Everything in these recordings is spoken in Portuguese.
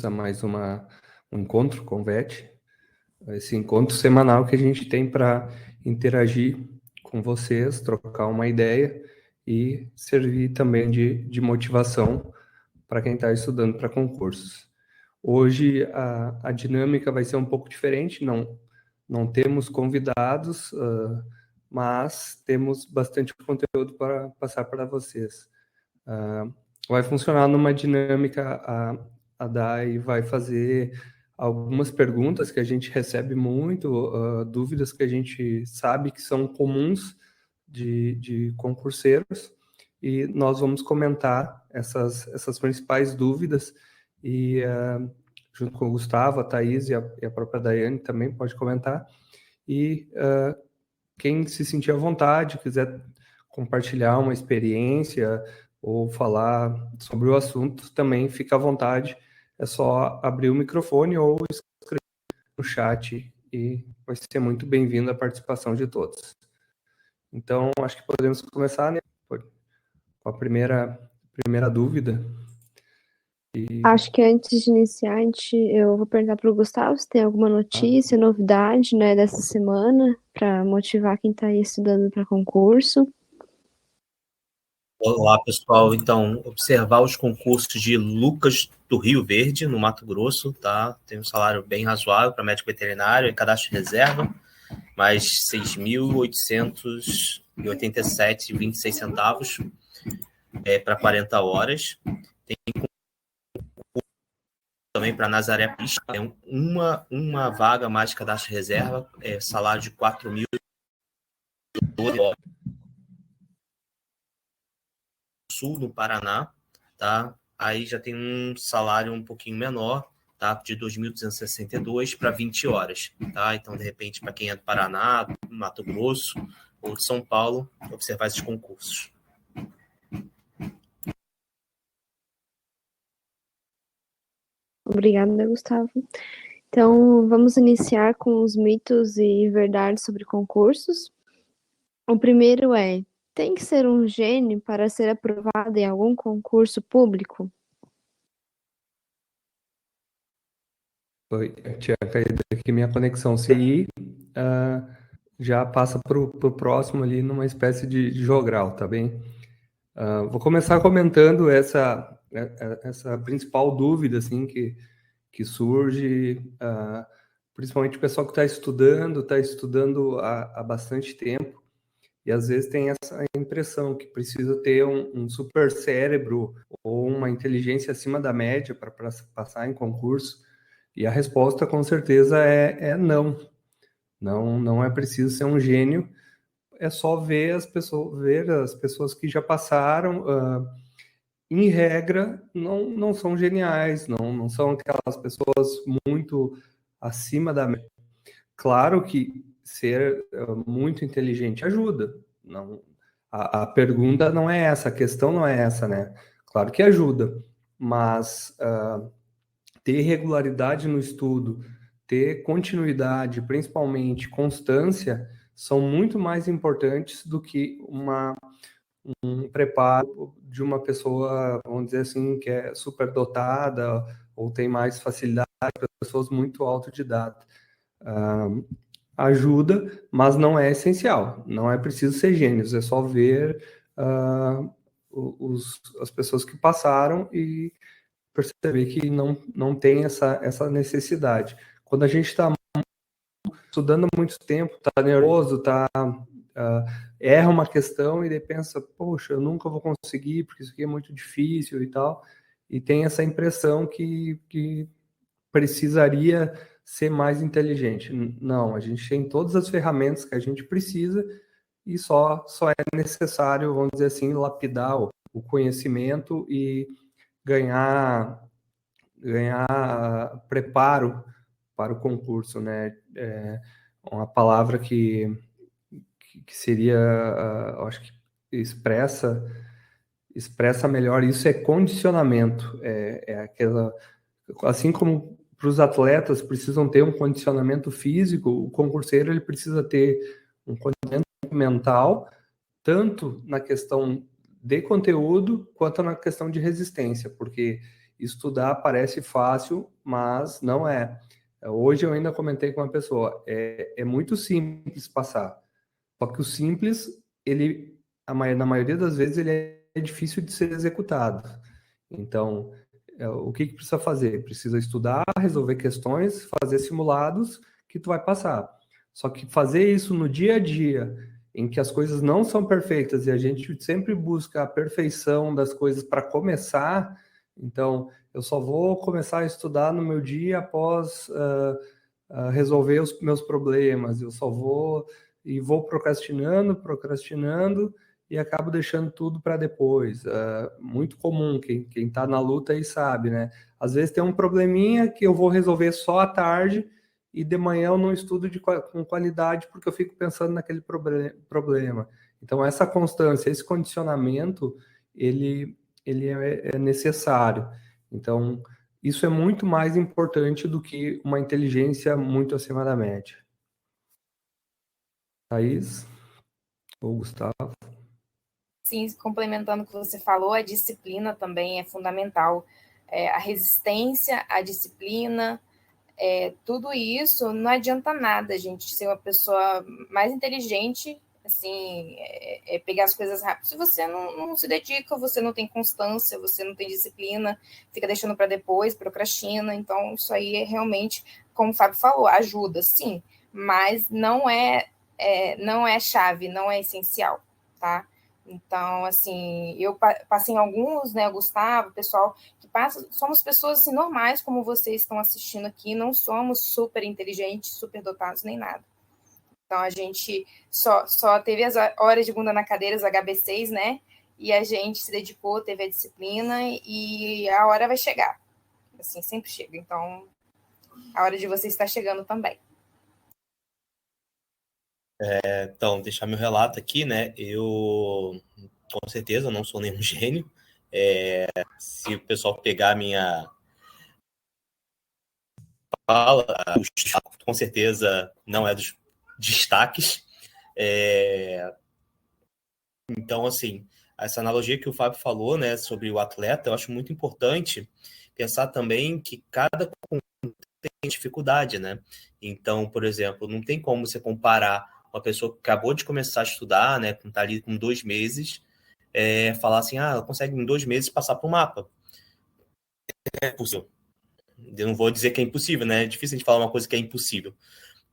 bem-vindos a mais um encontro com VET, esse encontro semanal que a gente tem para interagir com vocês, trocar uma ideia e servir também de motivação para quem está estudando para concursos. Hoje a dinâmica vai ser um pouco diferente, não temos convidados, mas temos bastante conteúdo para passar para vocês. Vai funcionar numa dinâmica, a Dai vai fazer algumas perguntas que a gente recebe muito, dúvidas que a gente sabe que são comuns de concurseiros, e nós vamos comentar essas principais dúvidas, e junto com o Gustavo, a Thaís e a própria Daiane também pode comentar, e quem se sentir à vontade, quiser compartilhar uma experiência ou falar sobre o assunto, também fica à vontade. É só abrir o microfone ou escrever no chat, e vai ser muito bem-vinda a participação de todos. Então, acho que podemos começar, né, com a primeira dúvida. Acho que antes de iniciar, eu vou perguntar para o Gustavo se tem alguma notícia, novidade, né, dessa semana, para motivar quem está aí estudando para concurso. Olá, pessoal. Então, observar os concursos de Lucas do Rio Verde, no Mato Grosso, tá? Tem um salário bem razoável para médico veterinário, em cadastro de reserva, mais R$ 6.887,26 para 40 horas. Tem também para Nazaré Pista, uma vaga mais cadastro de reserva, salário de R$ 4.000 sul do Paraná, tá? Aí já tem um salário um pouquinho menor, tá? De 2.262 para 20 horas, tá? Então, de repente, para quem é do Paraná, Mato Grosso ou de São Paulo, observar esses concursos. Obrigada, Gustavo. Então, vamos iniciar com os mitos e verdades sobre concursos. O primeiro é: tem que ser um gênio para ser aprovado em algum concurso público? Oi, tinha caído aqui minha conexão. Se ir, já passa para o próximo ali, numa espécie de jogral, tá bem? Vou começar comentando essa principal dúvida, assim, que surge, principalmente o pessoal que está estudando há bastante tempo, e às vezes tem essa impressão que precisa ter um super cérebro ou uma inteligência acima da média para passar em concurso, e a resposta com certeza é não. Não é preciso ser um gênio, é só ver as pessoas que já passaram. Em regra, não são geniais, não são aquelas pessoas muito acima da média. Claro que ser muito inteligente ajuda. A pergunta não é essa, a questão não é essa, né? Claro que ajuda, mas ter regularidade no estudo, ter continuidade, principalmente constância, são muito mais importantes do que um preparo de uma pessoa, vamos dizer assim, que é superdotada ou tem mais facilidade, pessoas muito autodidatas. Ajuda, mas não é essencial. Não é preciso ser gênios, é só ver as pessoas que passaram e perceber que não tem essa necessidade. Quando a gente está estudando há muito tempo, está nervoso, erra uma questão e daí pensa, poxa, eu nunca vou conseguir porque isso aqui é muito difícil e tal, e tem essa impressão que precisaria ser mais inteligente. Não, a gente tem todas as ferramentas que a gente precisa e só é necessário, vamos dizer assim, lapidar o conhecimento e ganhar preparo para o concurso, né? Uma palavra que seria, acho que expressa melhor isso, é condicionamento. Aquela, assim como para os atletas precisam ter um condicionamento físico, o concurseiro ele precisa ter um condicionamento mental, tanto na questão de conteúdo quanto na questão de resistência, porque estudar parece fácil, mas não é. Hoje eu ainda comentei com uma pessoa, é muito simples passar. Só que o simples, na maioria das vezes, ele é difícil de ser executado. Então, o que precisa fazer? Precisa estudar, resolver questões, fazer simulados que tu vai passar. Só que fazer isso no dia a dia, em que as coisas não são perfeitas e a gente sempre busca a perfeição das coisas para começar, então eu só vou começar a estudar no meu dia após resolver os meus problemas, eu só vou procrastinando e acabo deixando tudo para depois. Muito comum, quem está na luta aí sabe, né? Às vezes tem um probleminha que eu vou resolver só à tarde e de manhã eu não estudo com qualidade porque eu fico pensando naquele problema. Então, essa constância, esse condicionamento, ele é necessário. Então, isso é muito mais importante do que uma inteligência muito acima da média. Thaís ou Gustavo? Sim, complementando o que você falou, a disciplina também é fundamental. A resistência, a disciplina, tudo isso não adianta nada, gente, ser uma pessoa mais inteligente, assim, pegar as coisas rápido. Se você não se dedica, você não tem constância, você não tem disciplina, fica deixando para depois, procrastina. Então, isso aí é realmente, como o Fábio falou, ajuda, sim, mas não é chave, não é essencial, tá? Então, assim, eu passei em alguns, né, Gustavo, pessoal que passa, somos pessoas assim, normais, como vocês estão assistindo aqui, não somos super inteligentes, super dotados, nem nada. Então, a gente só teve as horas de bunda na cadeira, os HB6, né? E a gente se dedicou, teve a disciplina e a hora vai chegar. Assim, sempre chega. Então, a hora de vocês está chegando também. Então, deixar meu relato aqui, né? Eu, com certeza, não sou nenhum gênio. Se o pessoal pegar a minha fala, com certeza não é dos destaques. Então, assim, essa analogia que o Fábio falou, né, sobre o atleta, eu acho muito importante pensar também que cada tem dificuldade, né? Então, por exemplo, não tem como você comparar uma pessoa que acabou de começar a estudar, né, que está ali com 2 meses, falar assim, ela consegue em 2 meses passar para o mapa. É possível. Eu não vou dizer que é impossível, né? É difícil a gente falar uma coisa que é impossível,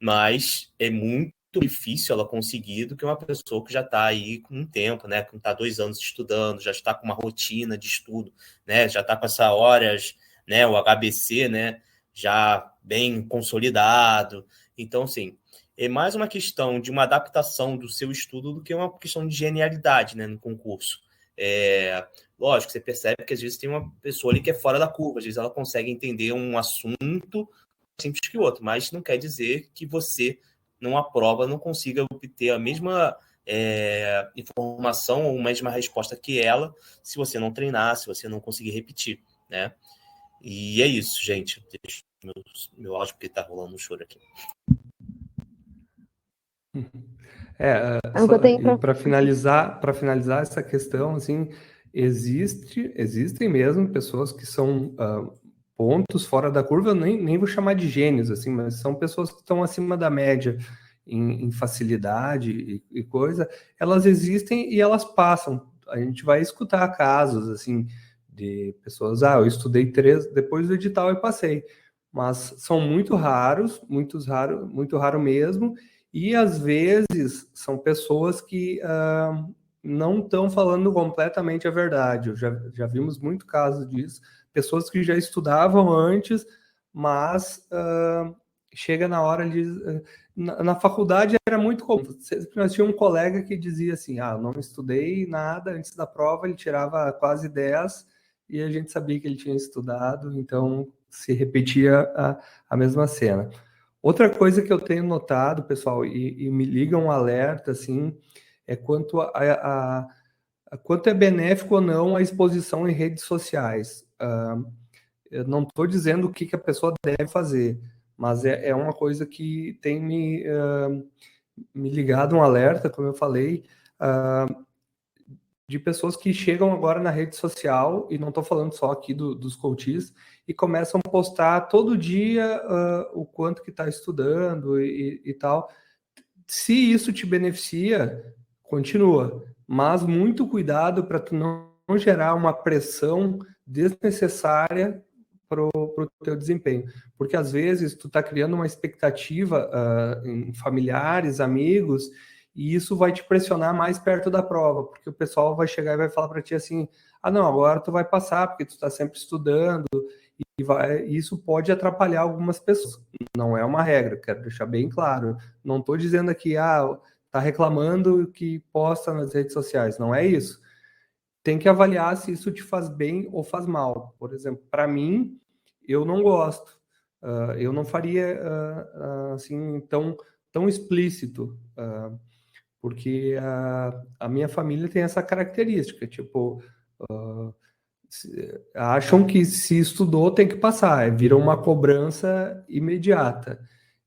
mas é muito difícil ela conseguir do que uma pessoa que já está aí com um tempo, né? Que está 2 anos estudando, já está com uma rotina de estudo, né? Já está com essas horas, né? O HBC, né? Já bem consolidado. Então, assim, é mais uma questão de uma adaptação do seu estudo do que uma questão de genialidade, né? No concurso. Lógico, você percebe que às vezes tem uma pessoa ali que é fora da curva, às vezes ela consegue entender um assunto simples que o outro, mas não quer dizer que você, numa prova, não consiga obter a mesma informação ou a mesma resposta que ela, se você não treinar, se você não conseguir repetir, né? E é isso, gente. Deixa meu áudio, porque tá rolando um choro aqui. Para finalizar essa questão, assim, existem mesmo pessoas que são pontos fora da curva, eu nem vou chamar de gênios, assim, mas são pessoas que estão acima da média em facilidade e coisa, elas existem e elas passam. A gente vai escutar casos, assim, de pessoas, eu estudei 3, depois do edital eu passei, mas são muito raros, muito raro mesmo, e às vezes são pessoas que não estão falando completamente a verdade. Já vimos muito caso disso, pessoas que já estudavam antes, mas chega na hora de. Na faculdade era muito comum. Nós tínhamos um colega que dizia assim: não estudei nada, antes da prova ele tirava quase 10 e a gente sabia que ele tinha estudado, então se repetia a mesma cena. Outra coisa que eu tenho notado, pessoal, e me liga um alerta, assim, é quanto é benéfico ou não a exposição em redes sociais. Eu não estou dizendo o que a pessoa deve fazer, mas é uma coisa que tem me ligado um alerta, como eu falei, de pessoas que chegam agora na rede social, e não estou falando só aqui dos coaches, e começam a postar todo dia o quanto que está estudando e tal. Se isso te beneficia, continua, mas muito cuidado para tu não gerar uma pressão desnecessária para o teu desempenho, porque às vezes tu está criando uma expectativa em familiares, amigos, e isso vai te pressionar mais perto da prova, porque o pessoal vai chegar e vai falar para ti assim, não, agora tu vai passar, porque tu está sempre estudando, isso pode atrapalhar algumas pessoas. Não é uma regra, quero deixar bem claro. Não estou dizendo aqui, tá reclamando que posta nas redes sociais. Não é isso. Tem que avaliar se isso te faz bem ou faz mal. Por exemplo, para mim, eu não gosto. Eu não faria assim tão explícito, porque a minha família tem essa característica, tipo, acham que se estudou tem que passar, vira uma cobrança imediata.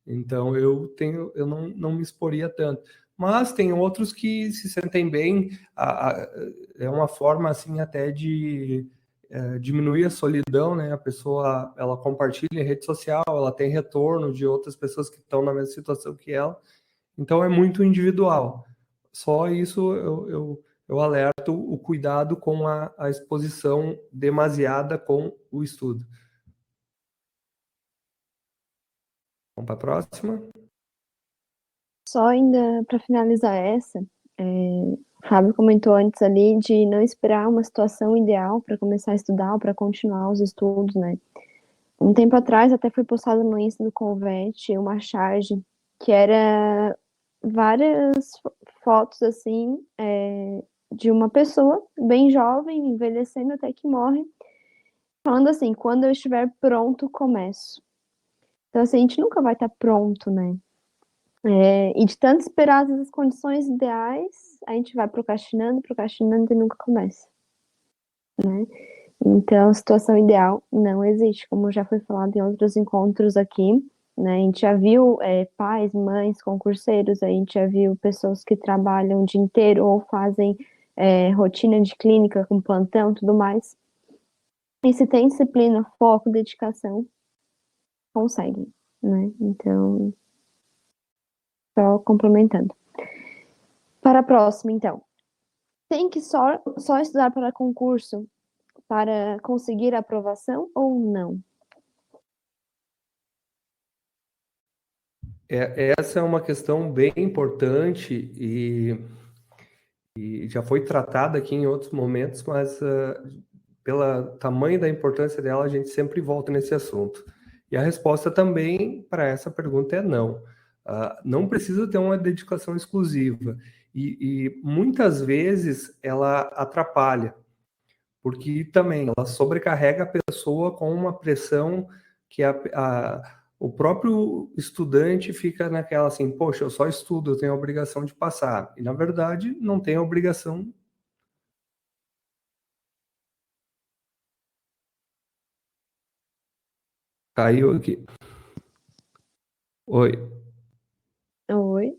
Então eu não me exporia tanto. Mas tem outros que se sentem bem, é uma forma assim até de diminuir a solidão, né? A pessoa ela compartilha em rede social, ela tem retorno de outras pessoas que estão na mesma situação que ela. Então é muito individual. Só isso eu alerto o cuidado com a exposição demasiada com o estudo. Vamos para a próxima? Só ainda para finalizar essa, o Fábio comentou antes ali de não esperar uma situação ideal para começar a estudar ou para continuar os estudos, né? Um tempo atrás até foi postado no Insta do Convete uma charge que era várias fotos assim de uma pessoa bem jovem, envelhecendo até que morre, falando assim, quando eu estiver pronto, começo. Então, assim, a gente nunca vai estar pronto, né? E de tanto esperar as condições ideais, a gente vai procrastinando e nunca começa, né? Então, situação ideal não existe, como já foi falado em outros encontros aqui, né? A gente já viu pais, mães, concurseiros, a gente já viu pessoas que trabalham o dia inteiro ou fazem rotina de clínica com plantão e tudo mais. E se tem disciplina, foco, dedicação, consegue, né? Então, só complementando. Para a próxima, então. Tem que só estudar para concurso para conseguir a aprovação ou não? Essa é uma questão bem importante e já foi tratada aqui em outros momentos, mas pelo tamanho da importância dela, a gente sempre volta nesse assunto. E a resposta também para essa pergunta é não. Não precisa ter uma dedicação exclusiva. E muitas vezes ela atrapalha, porque também ela sobrecarrega a pessoa com uma pressão que o próprio estudante fica naquela assim, poxa, eu só estudo, eu tenho a obrigação de passar. E, na verdade, não tem a obrigação. Caiu aqui. Oi. Oi.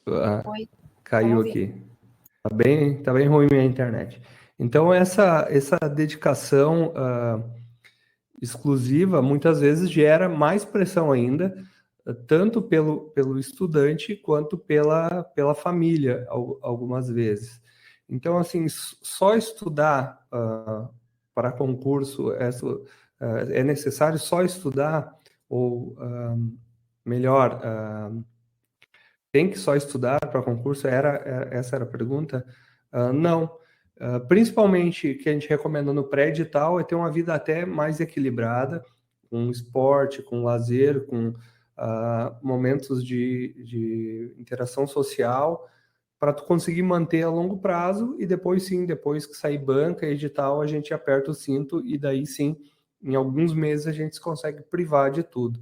Oi. Caiu aqui. Tá bem ruim minha internet. Então, essa dedicação exclusiva muitas vezes gera mais pressão ainda, tanto pelo estudante quanto pela família, algumas vezes. Então, assim, só estudar para concurso, é necessário só estudar, ou melhor, tem que só estudar para concurso? Essa era a pergunta? Não. Principalmente, que a gente recomenda no pré-edital é ter uma vida até mais equilibrada, com esporte, com lazer, com momentos de interação social, para tu conseguir manter a longo prazo e depois sim, depois que sair banca, edital, a gente aperta o cinto e daí sim, em alguns meses a gente consegue privar de tudo.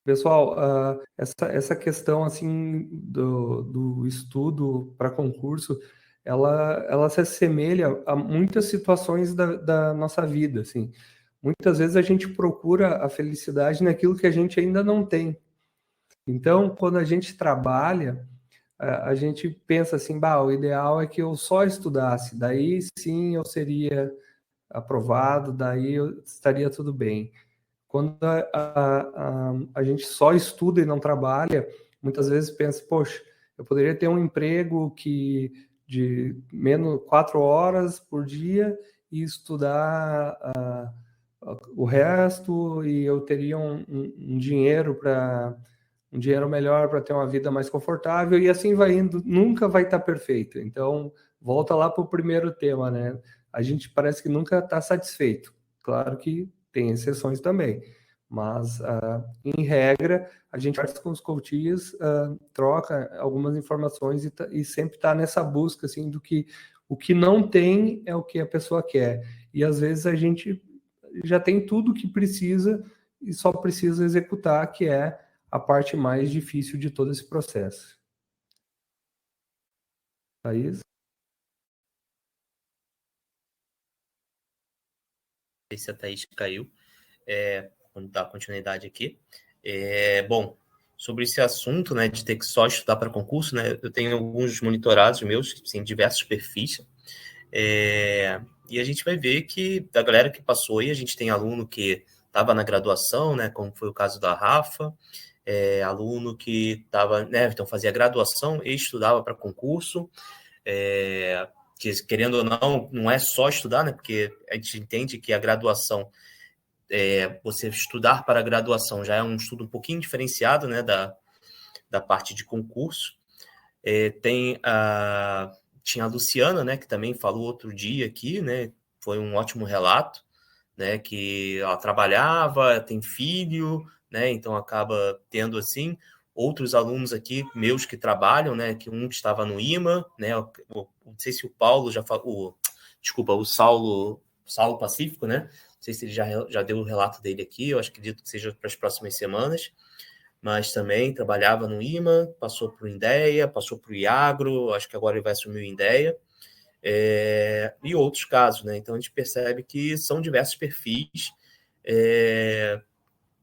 Pessoal, essa questão assim do estudo para concurso, ela se assemelha a muitas situações da nossa vida, assim. Muitas vezes a gente procura a felicidade naquilo que a gente ainda não tem. Então, quando a gente trabalha, a gente pensa assim, o ideal é que eu só estudasse, daí sim eu seria aprovado, daí eu estaria tudo bem. Quando a gente só estuda e não trabalha, muitas vezes pensa, poxa, eu poderia ter um emprego de menos 4 horas por dia e estudar o resto, e eu teria um dinheiro um dinheiro melhor para ter uma vida mais confortável, e assim vai indo, nunca vai estar perfeito. Então, volta lá para o primeiro tema, né? A gente parece que nunca está satisfeito. Claro que tem exceções também, mas em regra a gente conversa com os coaches, troca algumas informações e sempre está nessa busca assim do que o que não tem é o que a pessoa quer, e às vezes a gente já tem tudo o que precisa e só precisa executar, que é a parte mais difícil de todo esse processo. Thaís? Não sei se a Thaís caiu. Vamos dar continuidade aqui. Bom, sobre esse assunto, né, de ter que só estudar para concurso, né, eu tenho alguns monitorados meus, em diversos perfis, e a gente vai ver que da galera que passou aí, a gente tem aluno que estava na graduação, né, como foi o caso da Rafa, aluno que estava, né, então fazia graduação e estudava para concurso, que querendo ou não é só estudar, né, porque a gente entende que a graduação, você estudar para a graduação já é um estudo um pouquinho diferenciado, né, da parte de concurso. Tinha a Luciana, né, que também falou outro dia aqui, né, foi um ótimo relato, né, que ela trabalhava, tem filho, né, então acaba tendo, assim, outros alunos aqui, meus que trabalham, né, que um estava no IMA, né, não sei se o Paulo já falou, desculpa, o Saulo Pacífico, né, não sei se ele já deu o relato dele aqui, eu acredito que seja para as próximas semanas, mas também trabalhava no IMA, passou para o INDEA, passou para o IAGRO, acho que agora ele vai assumir o INDEA, e outros casos, né? Então a gente percebe que são diversos perfis,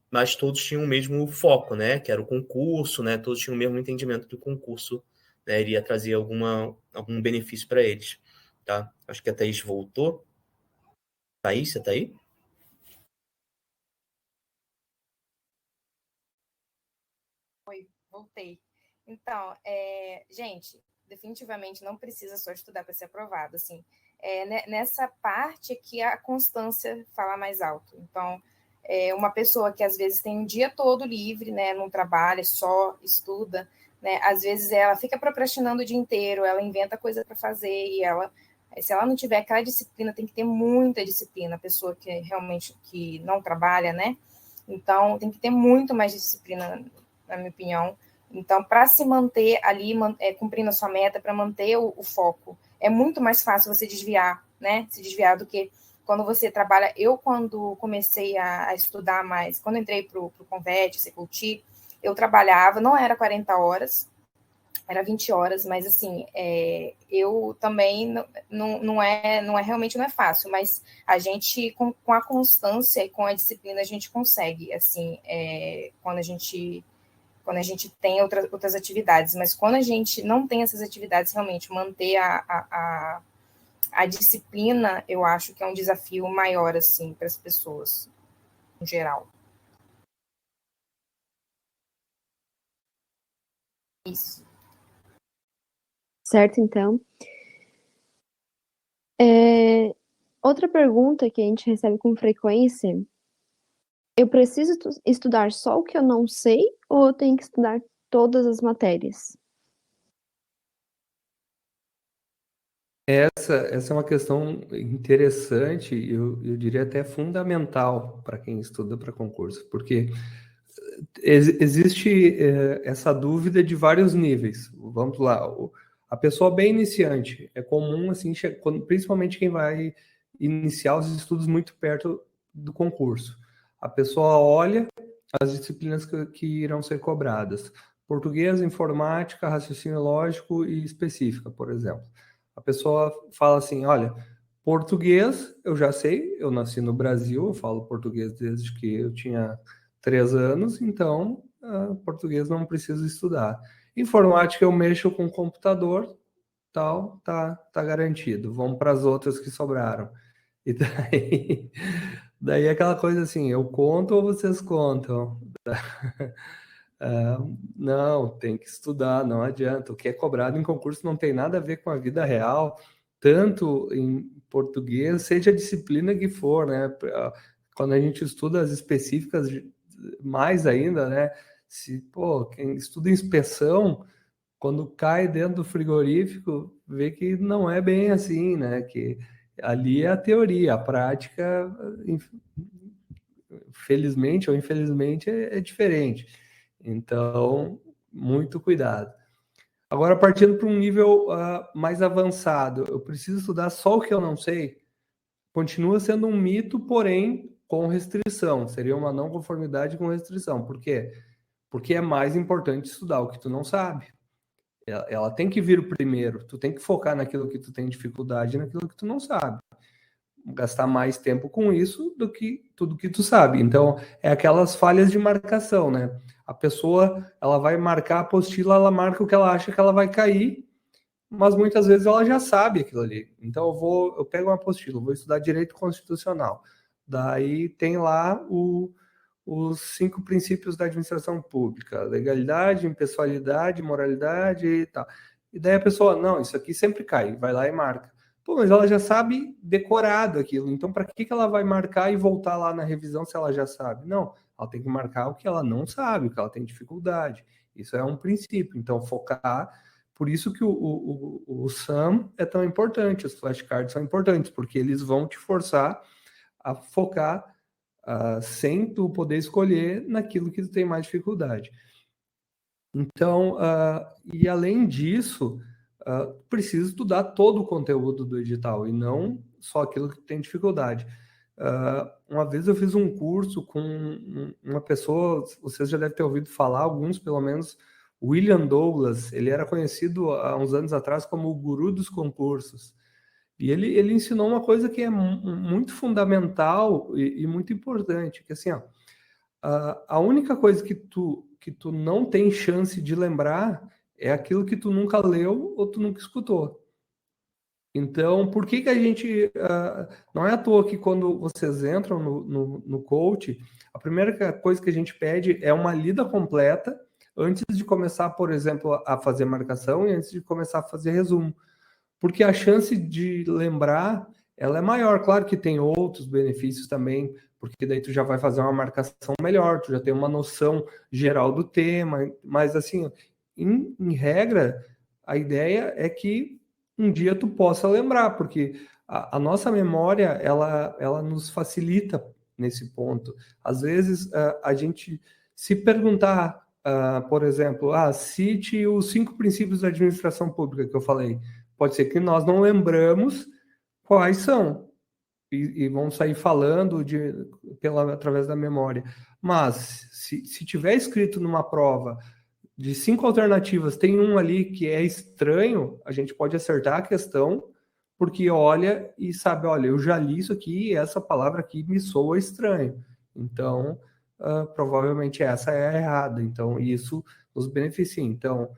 mas todos tinham o mesmo foco, né? Que era o concurso, né? Todos tinham o mesmo entendimento que o concurso, né, iria trazer algum benefício para eles, tá? Acho que a Thaís voltou. Thaís, você está aí? Oi, voltei. Então, gente, definitivamente não precisa só estudar para ser aprovado, assim. Nessa parte que a constância fala mais alto. Então, uma pessoa que às vezes tem um dia todo livre, né, não trabalha, só estuda, né, às vezes ela fica procrastinando o dia inteiro, ela inventa coisa para fazer e se ela não tiver aquela disciplina, tem que ter muita disciplina, a pessoa que realmente que não trabalha, né? Então, tem que ter muito mais disciplina, na minha opinião. Então, para se manter ali, cumprindo a sua meta, para manter o foco, é muito mais fácil você desviar, né? Se desviar do que quando você trabalha. Eu, quando comecei a estudar mais, quando entrei para o Convete, Secult, eu trabalhava, não era 40 horas, era 20 horas, mas assim, eu também não é realmente não é fácil, mas a gente, com a constância e com a disciplina, a gente consegue, assim, quando a gente tem outras atividades, mas quando a gente não tem essas atividades, realmente, manter a disciplina, eu acho que é um desafio maior, assim, para as pessoas, em geral. Isso. Certo, então. Outra pergunta que a gente recebe com frequência: eu preciso estudar só o que eu não sei ou eu tenho que estudar todas as matérias? Essa é uma questão interessante, eu diria até fundamental para quem estuda para concurso, porque existe essa dúvida de vários níveis. Vamos lá, a pessoa bem iniciante, é comum, assim, principalmente quem vai iniciar os estudos muito perto do concurso. A pessoa olha as disciplinas que irão ser cobradas: português, informática, raciocínio lógico e específica, por exemplo. A pessoa fala assim: olha, português eu já sei, eu nasci no Brasil, eu falo português desde que eu tinha 3 anos, então português não preciso estudar. Informática eu mexo com computador, tal, tá garantido. Vamos para as outras que sobraram. E daí é aquela coisa assim, eu conto ou vocês contam? Não, tem que estudar, não adianta. O que é cobrado em concurso não tem nada a ver com a vida real, tanto em português, seja a disciplina que for, né? Quando a gente estuda as específicas, mais ainda, né? Se, pô, quem estuda inspeção, quando cai dentro do frigorífico, vê que não é bem assim, né? Que ali é a teoria, a prática, felizmente ou infelizmente, é diferente. Então, muito cuidado. Agora, partindo para um nível mais avançado, eu preciso estudar só o que eu não sei? Continua sendo um mito, porém com restrição. Seria uma não conformidade com restrição. Por quê? Porque é mais importante estudar o que tu não sabe. Ela tem que vir primeiro. Tu tem que focar naquilo que tu tem dificuldade e naquilo que tu não sabe. Gastar mais tempo com isso do que tudo que tu sabe. Então, é aquelas falhas de marcação, né? A pessoa, ela vai marcar a apostila, ela marca o que ela acha que ela vai cair, mas muitas vezes ela já sabe aquilo ali. Então, eu pego uma apostila, vou estudar direito constitucional. Daí tem lá os 5 princípios da administração pública: legalidade, impessoalidade, moralidade e tal. E daí a pessoa, não, isso aqui sempre cai, vai lá e marca. Pô, mas ela já sabe decorado aquilo, então para que ela vai marcar e voltar lá na revisão se ela já sabe? Não, ela tem que marcar o que ela não sabe, o que ela tem dificuldade. Isso é um princípio, então focar. Por isso que o SAM é tão importante, os flashcards são importantes, porque eles vão te forçar a focar sem tu poder escolher naquilo que tu tem mais dificuldade. Então, e além disso, precisa estudar todo o conteúdo do edital e não só aquilo que tem dificuldade. Uma vez eu fiz um curso com uma pessoa, vocês já devem ter ouvido falar, alguns pelo menos, William Douglas. Ele era conhecido há uns anos atrás como o guru dos concursos. E ele ensinou uma coisa que é muito fundamental e muito importante, que assim, ó, a única coisa que tu não tem chance de lembrar é aquilo que tu nunca leu ou tu nunca escutou. Então, por que a gente... não é à toa que quando vocês entram no coach, a primeira coisa que a gente pede é uma lida completa antes de começar, por exemplo, a fazer marcação e antes de começar a fazer resumo. Porque a chance de lembrar, ela é maior. Claro que tem outros benefícios também, porque daí tu já vai fazer uma marcação melhor, tu já tem uma noção geral do tema, mas assim, em regra, a ideia é que um dia tu possa lembrar, porque a nossa memória, ela nos facilita nesse ponto. Às vezes, a gente se perguntar, por exemplo, cite os 5 princípios da administração pública que eu falei. Pode ser que nós não lembramos quais são e vão sair falando através da memória. Mas se tiver escrito numa prova de 5 alternativas, tem um ali que é estranho, a gente pode acertar a questão, porque olha e sabe, olha, eu já li isso aqui e essa palavra aqui me soa estranho. Então, provavelmente essa é a errada. Então, isso nos beneficia. Então,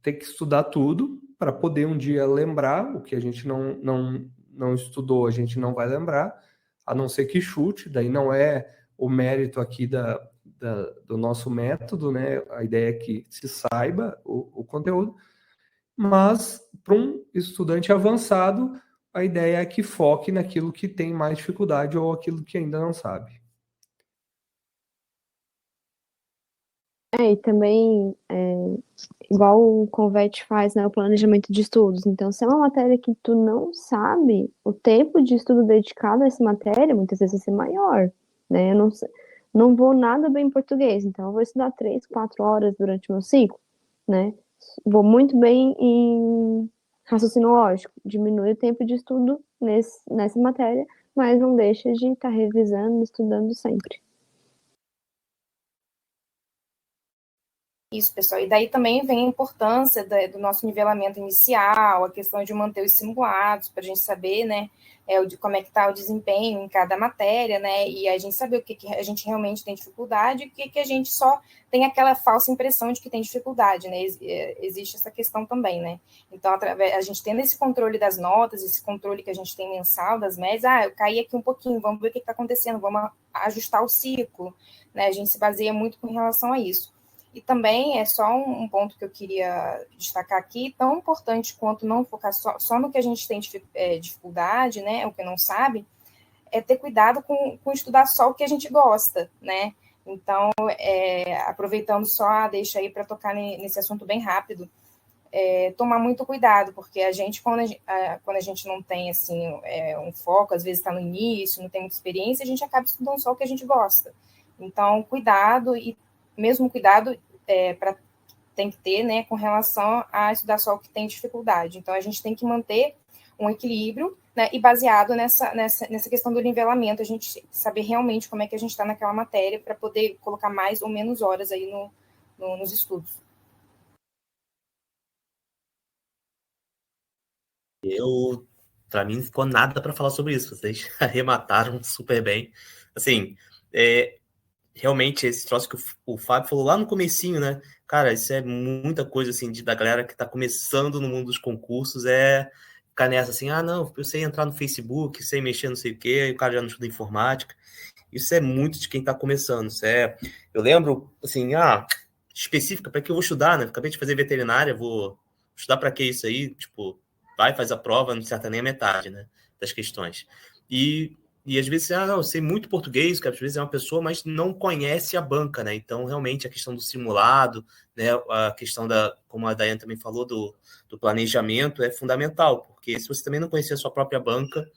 tem que estudar tudo para poder um dia lembrar. O que a gente não estudou, a gente não vai lembrar, a não ser que chute. Daí não é o mérito aqui do nosso método, né? A ideia é que se saiba o conteúdo, mas para um estudante avançado, a ideia é que foque naquilo que tem mais dificuldade ou aquilo que ainda não sabe. E também, igual o Convet faz, né, o planejamento de estudos. Então, se é uma matéria que tu não sabe, o tempo de estudo dedicado a essa matéria, muitas vezes vai ser maior, né? Eu não vou nada bem em português, então eu vou estudar 3, 4 horas durante o meu ciclo, né? Vou muito bem em raciocínio lógico, diminui o tempo de estudo nessa matéria, mas não deixa de estar revisando, estudando sempre. Isso, pessoal. E daí também vem a importância do nosso nivelamento inicial, a questão de manter os simulados, para a gente saber, né, como é que está o desempenho em cada matéria, né, e a gente saber o que a gente realmente tem dificuldade e o que a gente só tem aquela falsa impressão de que tem dificuldade, né, existe essa questão também, né. Então, a gente tendo esse controle das notas, esse controle que a gente tem mensal das médias, eu caí aqui um pouquinho, vamos ver o que está acontecendo, vamos ajustar o ciclo, né, a gente se baseia muito com relação a isso. E também é só um ponto que eu queria destacar aqui, tão importante quanto não focar só no que a gente tem dificuldade, né, o que não sabe, é ter cuidado com estudar só o que a gente gosta, né? Então, aproveitando só, deixa aí para tocar nesse assunto bem rápido, tomar muito cuidado, porque a gente, quando a gente não tem, assim, um foco, às vezes está no início, não tem muita experiência, a gente acaba estudando só o que a gente gosta. Então, cuidado, e mesmo cuidado tem que ter, né, com relação a estudar só o que tem dificuldade. Então, a gente tem que manter um equilíbrio, né, e baseado nessa questão do nivelamento, a gente saber realmente como é que a gente está naquela matéria para poder colocar mais ou menos horas aí nos estudos. Para mim, não ficou nada para falar sobre isso. Vocês arremataram super bem. Assim, realmente, esse troço que o Fábio falou lá no comecinho, né? Cara, isso é muita coisa, assim, da galera que está começando no mundo dos concursos, ficar nessa, assim, não, eu sei entrar no Facebook, sei mexer não sei o quê, o cara já não estuda informática. Isso é muito de quem está começando. Eu lembro, assim, específica, para que eu vou estudar, né? Acabei de fazer veterinária, vou estudar para que isso aí? Tipo, vai, faz a prova, não acerta nem a metade, né? Das questões. E às vezes, não, eu sei muito português, que às vezes é uma pessoa, mas não conhece a banca, né? Então, realmente, a questão do simulado, né? A questão como a Daiane também falou, do planejamento é fundamental, porque se você também não conhecer a sua própria banca,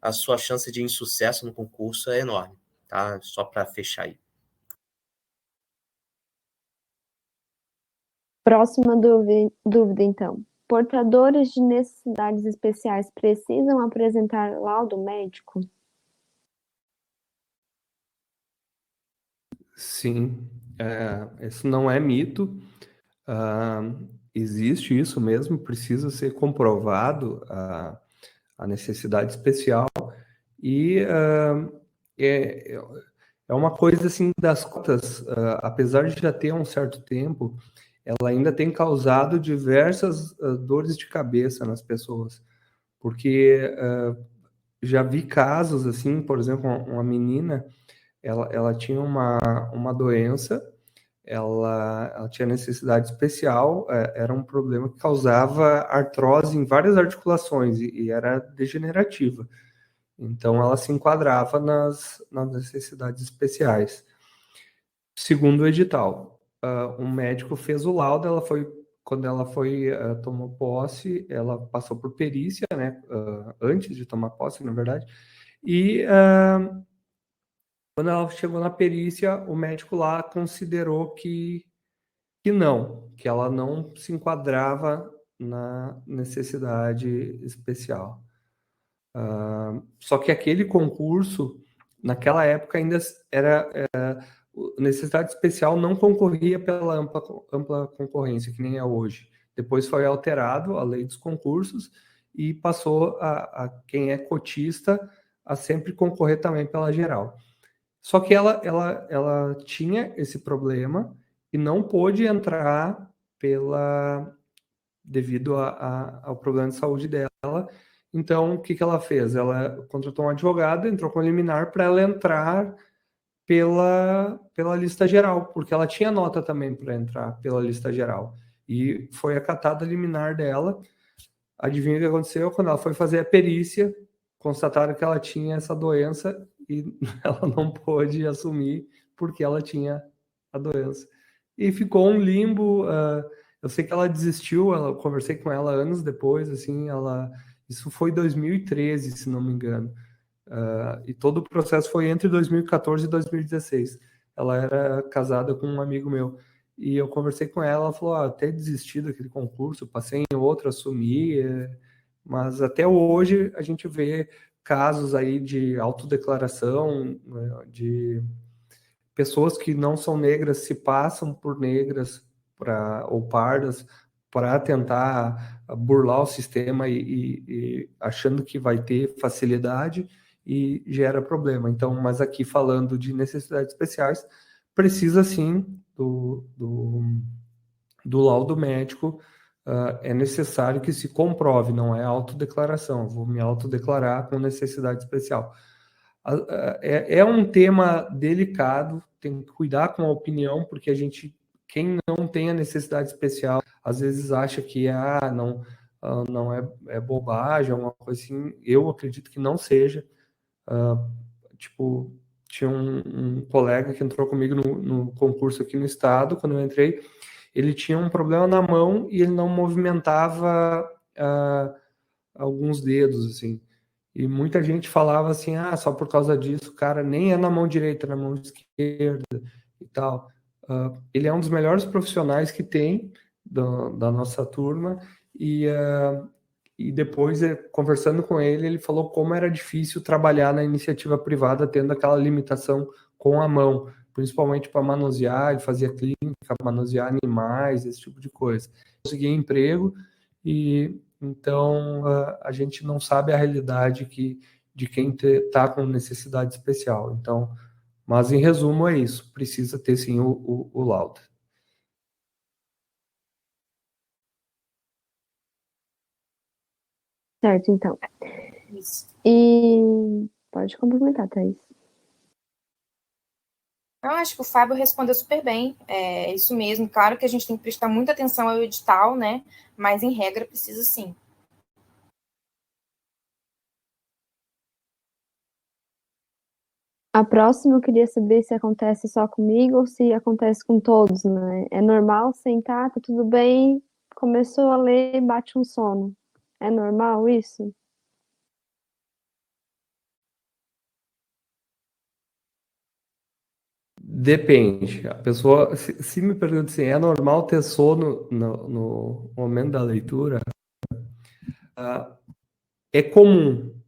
a sua chance de insucesso no concurso é enorme, tá? Só para fechar aí. Próxima dúvida, então. Portadores de necessidades especiais precisam apresentar laudo médico? Sim, isso não é mito, existe isso mesmo, precisa ser comprovado a necessidade especial, e é uma coisa assim das cotas, apesar de já ter um certo tempo, ela ainda tem causado diversas dores de cabeça nas pessoas, porque já vi casos assim, por exemplo, uma menina, ela tinha uma doença, ela tinha necessidade especial, era um problema que causava artrose em várias articulações e era degenerativa. Então, ela se enquadrava nas necessidades especiais. Segundo o edital, um médico fez o laudo, quando ela tomou posse, ela passou por perícia, né, antes de tomar posse, na verdade, e quando ela chegou na perícia, o médico lá considerou que não, que ela não se enquadrava na necessidade especial. Só que aquele concurso, naquela época, ainda era necessidade especial, não concorria pela ampla concorrência, que nem é hoje. Depois foi alterado a lei dos concursos e passou a quem é cotista a sempre concorrer também pela geral. Só que ela tinha esse problema e não pôde entrar devido ao problema de saúde dela. Então, o que ela fez? Ela contratou um advogado, entrou com liminar para ela entrar pela lista geral, porque ela tinha nota também para entrar pela lista geral. E foi acatada a liminar dela. Adivinha o que aconteceu? Quando ela foi fazer a perícia, constataram que ela tinha essa doença e ela não pôde assumir porque ela tinha a doença. E ficou um limbo. Eu sei que ela desistiu, eu conversei com ela anos depois, assim, isso foi 2013, se não me engano. E todo o processo foi entre 2014 e 2016. Ela era casada com um amigo meu. E eu conversei com ela, ela falou, até desisti daquele concurso, passei em outro, assumi, mas até hoje a gente vê casos aí de autodeclaração, de pessoas que não são negras se passam por negras ou pardas para tentar burlar o sistema e achando que vai ter facilidade e gera problema. Então, mas aqui falando de necessidades especiais, precisa sim do laudo médico. É necessário que se comprove, não é autodeclaração. Vou me autodeclarar com necessidade especial. É um tema delicado, tem que cuidar com a opinião, porque quem não tem a necessidade especial, às vezes acha que não é bobagem, alguma coisa assim. Eu acredito que não seja. Tipo, tinha um colega que entrou comigo no concurso aqui no estado, quando eu entrei, ele tinha um problema na mão e ele não movimentava alguns dedos, assim. E muita gente falava assim, só por causa disso, cara, nem é na mão direita, é na mão esquerda e tal. Ele é um dos melhores profissionais que tem da nossa turma e depois, conversando com ele, ele falou como era difícil trabalhar na iniciativa privada tendo aquela limitação com a mão, principalmente para manusear, ele fazia clínica, manusear animais, esse tipo de coisa. Conseguia emprego e então a gente não sabe a realidade de quem está com necessidade especial. Então, mas em resumo é isso, precisa ter sim o laudo. Certo, então. Isso. E pode complementar, Thaís. Eu acho que o Fábio respondeu super bem, é isso mesmo. Claro que a gente tem que prestar muita atenção ao edital, né? Mas em regra precisa sim. A próxima eu queria saber se acontece só comigo ou se acontece com todos, né? É normal sentar, tá tudo bem, começou a ler, bate um sono. É normal isso? Depende. A pessoa, se me pergunta assim, é normal ter sono no momento da leitura? É comum,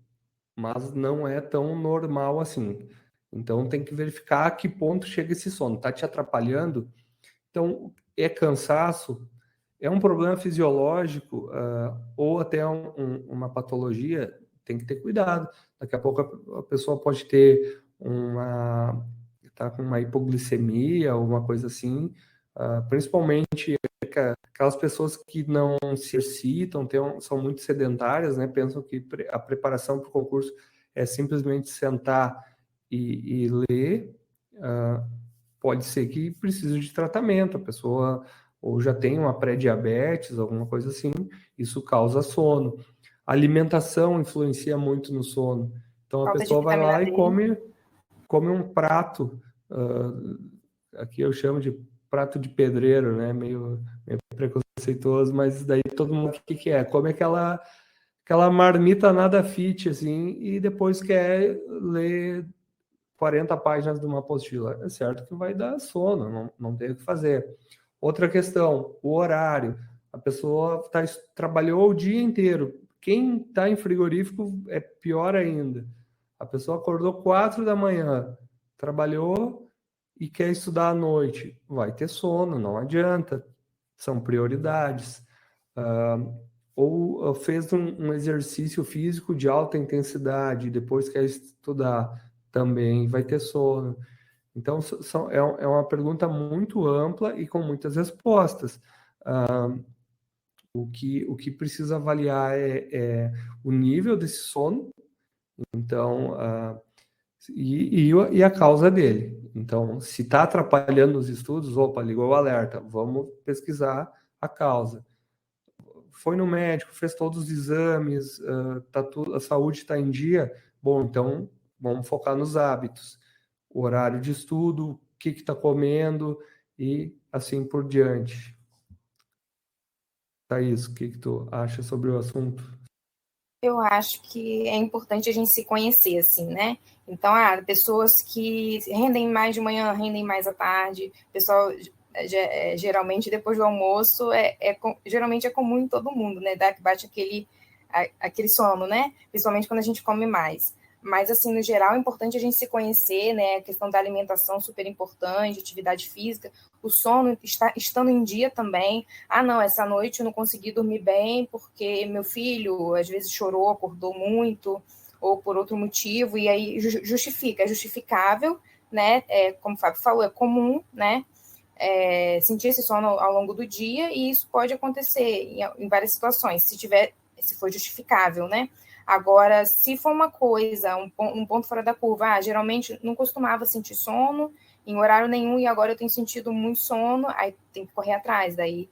mas não é tão normal assim. Então tem que verificar a que ponto chega esse sono. Está te atrapalhando? Então, é cansaço? É um problema fisiológico ou até uma patologia? Tem que ter cuidado. Daqui a pouco a pessoa pode ter tá com uma hipoglicemia, alguma coisa assim, principalmente aquelas pessoas que não se exercitam, são muito sedentárias, né? Pensam que a preparação para o concurso é simplesmente sentar e ler. Pode ser que precise de tratamento, a pessoa ou já tem uma pré-diabetes, alguma coisa assim, isso causa sono. A alimentação influencia muito no sono. Então a Falta de pessoa vai lá vitamina e D. come um prato, aqui eu chamo de prato de pedreiro, né? Meio preconceituoso, mas daí todo mundo o que é? Come aquela marmita nada fit, assim, e depois quer ler 40 páginas de uma apostila. É certo que vai dar sono, não tem o que fazer. Outra questão, o horário. A pessoa trabalhou o dia inteiro. Quem está em frigorífico é pior ainda. A pessoa acordou 4 da manhã, trabalhou e quer estudar à noite. Vai ter sono, não adianta. São prioridades. Ou fez um exercício físico de alta intensidade, depois quer estudar, também vai ter sono. Então, é uma pergunta muito ampla e com muitas respostas. O que precisa avaliar é o nível desse sono, então, e a causa dele. Então, se está atrapalhando os estudos, opa, ligou o alerta, vamos pesquisar a causa. Foi no médico, fez todos os exames, a saúde está em dia, bom, então vamos focar nos hábitos, o horário de estudo, o que está comendo e assim por diante. Thaís, o que tu acha sobre o assunto? Eu acho que é importante a gente se conhecer, assim, né? Então, pessoas que rendem mais de manhã, rendem mais à tarde, pessoal, geralmente depois do almoço, geralmente é comum em todo mundo, né? Bate aquele sono, né? Principalmente quando a gente come mais. Mas, assim, no geral, é importante a gente se conhecer, né? A questão da alimentação super importante, atividade física, o sono estando em dia também. Ah, não, essa noite eu não consegui dormir bem porque meu filho, às vezes, chorou, acordou muito, ou por outro motivo, e aí é justificável, né? Como o Fábio falou, é comum, né? Sentir esse sono ao longo do dia, e isso pode acontecer em várias situações, se for justificável, né? Agora, se for uma coisa, um ponto fora da curva, geralmente não costumava sentir sono em horário nenhum e agora eu tenho sentido muito sono, aí tem que correr atrás, daí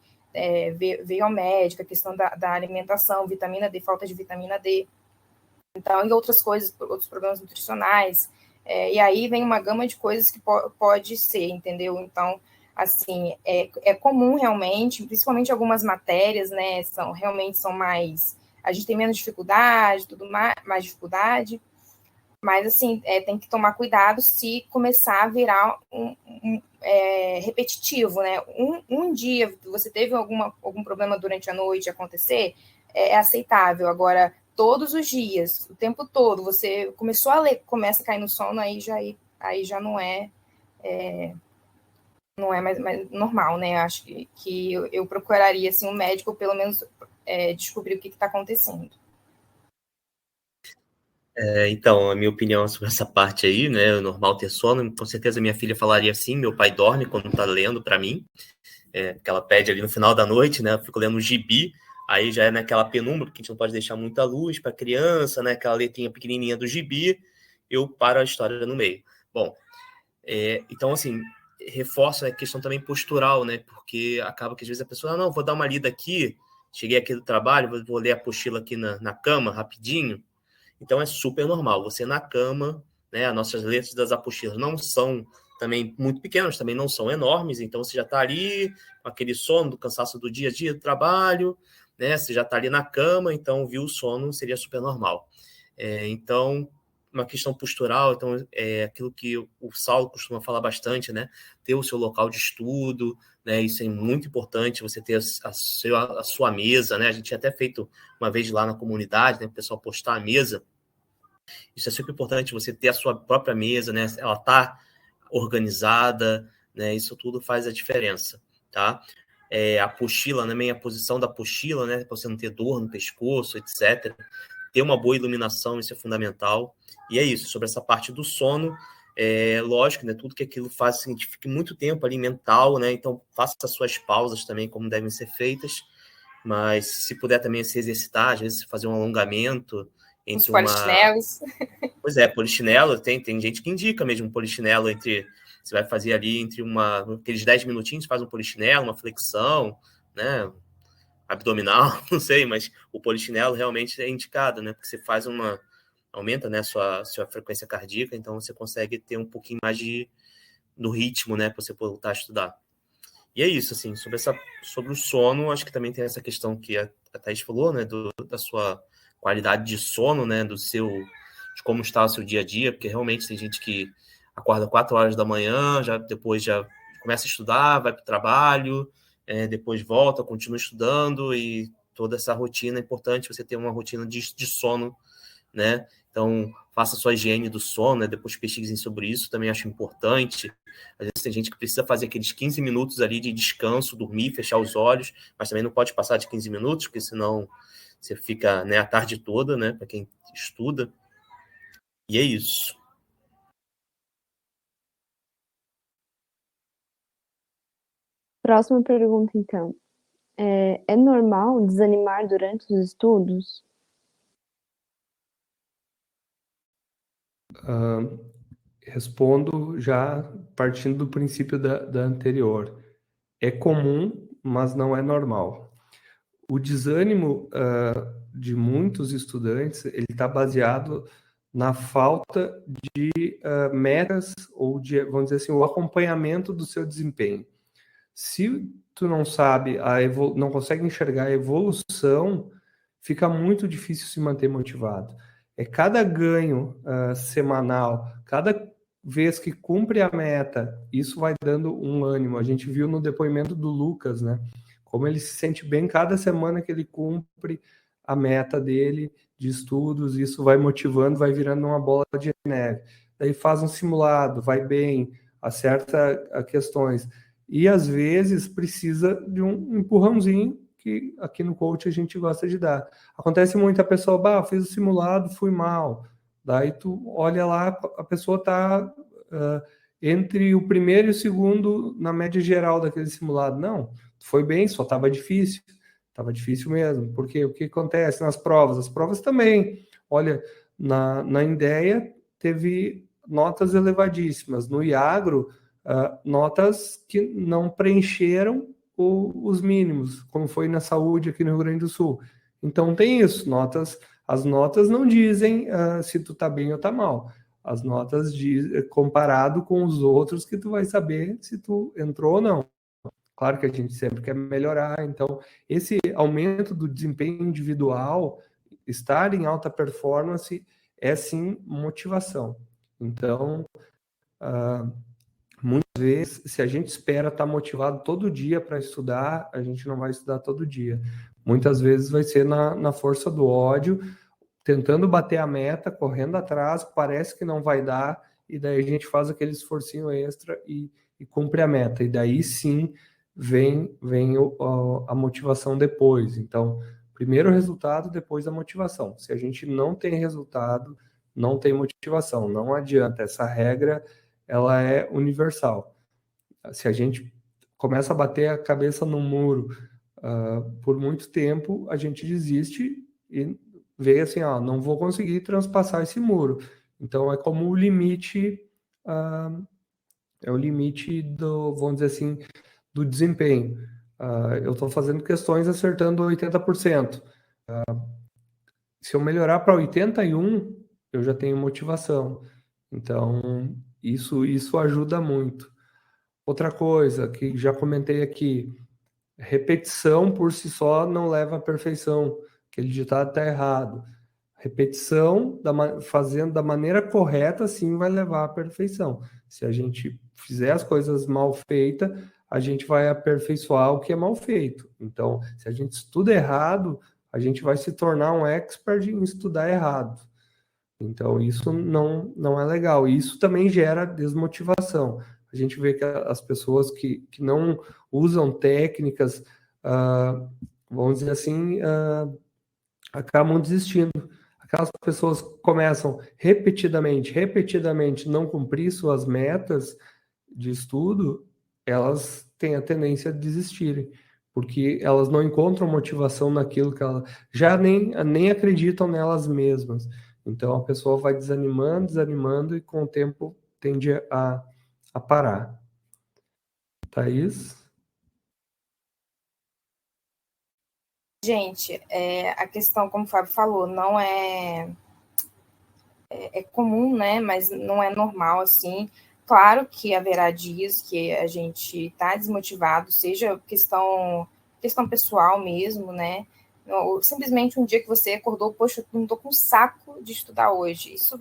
veio ao médico, a questão da alimentação, vitamina D, falta de vitamina D, então, e outras coisas, outros problemas nutricionais, e aí vem uma gama de coisas que pode ser, entendeu? Então, assim, é comum realmente, principalmente algumas matérias, né, realmente são mais, a gente tem menos dificuldade, tudo mais dificuldade, mas, assim, tem que tomar cuidado se começar a virar repetitivo, né? Um dia você teve algum problema durante a noite acontecer, é aceitável. Agora, todos os dias, o tempo todo, você começou a ler, começa a cair no sono, aí já não é mais normal, né? Acho que eu procuraria, assim, um médico, pelo menos descobrir o que está acontecendo. Então, a minha opinião sobre essa parte aí, né? É normal ter sono. Com certeza minha filha falaria assim, meu pai dorme quando tá lendo para mim, que ela pede ali no final da noite, né? Eu fico lendo um gibi, aí já é naquela penumbra, porque a gente não pode deixar muita luz para criança, né? Aquela letrinha pequenininha do gibi, eu paro a história no meio. Bom, então, assim, reforço a questão também postural, né? Porque acaba que às vezes a pessoa, não, vou dar uma lida aqui, cheguei aqui do trabalho, vou ler a apostila aqui na cama, rapidinho. Então, é super normal. Você na cama, né? As nossas letras das apostilas não são também muito pequenas, também não são enormes. Então, você já está ali com aquele sono do cansaço do dia a dia do trabalho, né? Você já está ali na cama, então, viu o sono seria super normal. Então, uma questão postural, então, é aquilo que o Saulo costuma falar bastante, né? Ter o seu local de estudo, né? Isso é muito importante, você ter a sua mesa, né? A gente tinha até feito uma vez lá na comunidade, né? O pessoal postar a mesa. Isso é super importante, você ter a sua própria mesa, né? Ela tá organizada, né? Isso tudo faz a diferença, tá? A apostila, também a posição da apostila, né? Para você não ter dor no pescoço, etc. Ter uma boa iluminação, isso é fundamental. E é isso, sobre essa parte do sono, lógico, né? Tudo que aquilo faz, assim, que fique muito tempo ali mental, né? Então, faça as suas pausas também, como devem ser feitas. Mas se puder também se exercitar, às vezes fazer um alongamento Os entre polichinelos. Pois é, polichinelo, tem gente que indica mesmo um polichinelo entre... Você vai fazer ali entre aqueles 10 minutinhos, faz um polichinelo, uma flexão, né? Abdominal, não sei, mas o polichinelo realmente é indicado, né? Porque você faz aumenta, né, sua frequência cardíaca, então você consegue ter um pouquinho mais do ritmo, né, para você voltar a estudar. E é isso, assim, sobre o sono, acho que também tem essa questão que a Thaís falou, né, da sua qualidade de sono, né, de como está o seu dia a dia, porque realmente tem gente que acorda 4 horas da manhã, depois já começa a estudar, vai para o trabalho, depois volta, continua estudando, e toda essa rotina é importante, você ter uma rotina de sono, né? Então, faça a sua higiene do sono, né? Depois pesquisem sobre isso, também acho importante. Às vezes tem gente que precisa fazer aqueles 15 minutos ali de descanso, dormir, fechar os olhos, mas também não pode passar de 15 minutos, porque senão você fica, né, a tarde toda, né, para quem estuda. E é isso. Próxima pergunta, então. É normal desanimar durante os estudos? Respondo já partindo do princípio da anterior. É comum, mas não é normal. O desânimo de muitos estudantes, ele está baseado na falta de metas ou de, vamos dizer assim, o acompanhamento do seu desempenho. Se tu não sabe, não consegue enxergar a evolução, fica muito difícil se manter motivado. Cada ganho semanal, cada vez que cumpre a meta, isso vai dando um ânimo. A gente viu no depoimento do Lucas, né? Como ele se sente bem cada semana que ele cumpre a meta dele, de estudos, isso vai motivando, vai virando uma bola de neve. Daí faz um simulado, vai bem, acerta questões. E, às vezes, precisa de um empurrãozinho que aqui no coach a gente gosta de dar. Acontece muito a pessoa, fiz o simulado, fui mal. Daí tu olha lá, a pessoa está entre o primeiro e o segundo na média geral daquele simulado. Não, foi bem, só estava difícil. Estava difícil mesmo. Porque o que acontece nas provas? As provas também. Olha, na Indéia teve notas elevadíssimas. No IAGRO, notas que não preencheram os mínimos, como foi na saúde aqui no Rio Grande do Sul. Então tem isso, as notas não dizem se tu tá bem ou tá mal. As notas comparado com os outros que tu vai saber se tu entrou ou não. Claro que a gente sempre quer melhorar, então esse aumento do desempenho individual, estar em alta performance, é sim motivação. Então, muitas vezes, se a gente espera estar motivado todo dia para estudar, a gente não vai estudar todo dia. Muitas vezes vai ser na força do ódio, tentando bater a meta, correndo atrás, parece que não vai dar, e daí a gente faz aquele esforcinho extra e cumpre a meta. E daí sim vem a motivação depois. Então, primeiro o resultado, depois a motivação. Se a gente não tem resultado, não tem motivação. Não adianta. Essa regra, ela é universal. Se a gente começa a bater a cabeça no muro por muito tempo, a gente desiste e vê assim, não vou conseguir transpassar esse muro. Então é como o limite, é o limite do, vamos dizer assim, do desempenho. Eu estou fazendo questões acertando 80%. Se eu melhorar para 81%, eu já tenho motivação. Então, isso ajuda muito. Outra coisa que já comentei aqui, repetição por si só não leva à perfeição. Aquele ditado está errado. Repetição, fazendo da maneira correta, sim, vai levar à perfeição. Se a gente fizer as coisas mal feitas, a gente vai aperfeiçoar o que é mal feito. Então, se a gente estuda errado, a gente vai se tornar um expert em estudar errado. Então, isso não é legal. E isso também gera desmotivação. A gente vê que as pessoas que não usam técnicas, vamos dizer assim, acabam desistindo. Aquelas pessoas começam repetidamente não cumprir suas metas de estudo, elas têm a tendência a desistirem, porque elas não encontram motivação naquilo que elas já nem acreditam nelas mesmas. Então a pessoa vai desanimando e com o tempo tende a parar. Thaís? Gente, a questão, como o Fábio falou, não é comum, né? Mas não é normal assim. Claro que haverá dias que a gente está desmotivado, seja questão pessoal mesmo, né? Ou simplesmente um dia que você acordou, poxa, eu não estou com saco de estudar hoje. Isso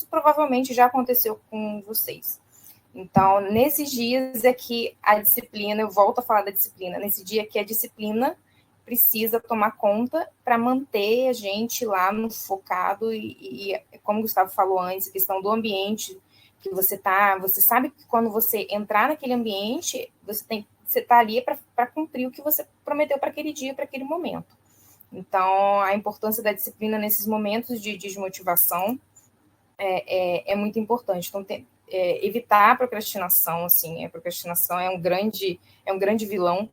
provavelmente já aconteceu com vocês. Então, nesses dias é que a disciplina, eu volto a falar da disciplina, nesse dia que a disciplina precisa tomar conta para manter a gente lá no focado e, como o Gustavo falou antes, a questão do ambiente que você sabe que quando você entrar naquele ambiente, você está ali para cumprir o que você prometeu para aquele dia, para aquele momento. Então, a importância da disciplina nesses momentos de desmotivação é muito importante. Então, evitar a procrastinação, assim, a procrastinação é um grande vilão,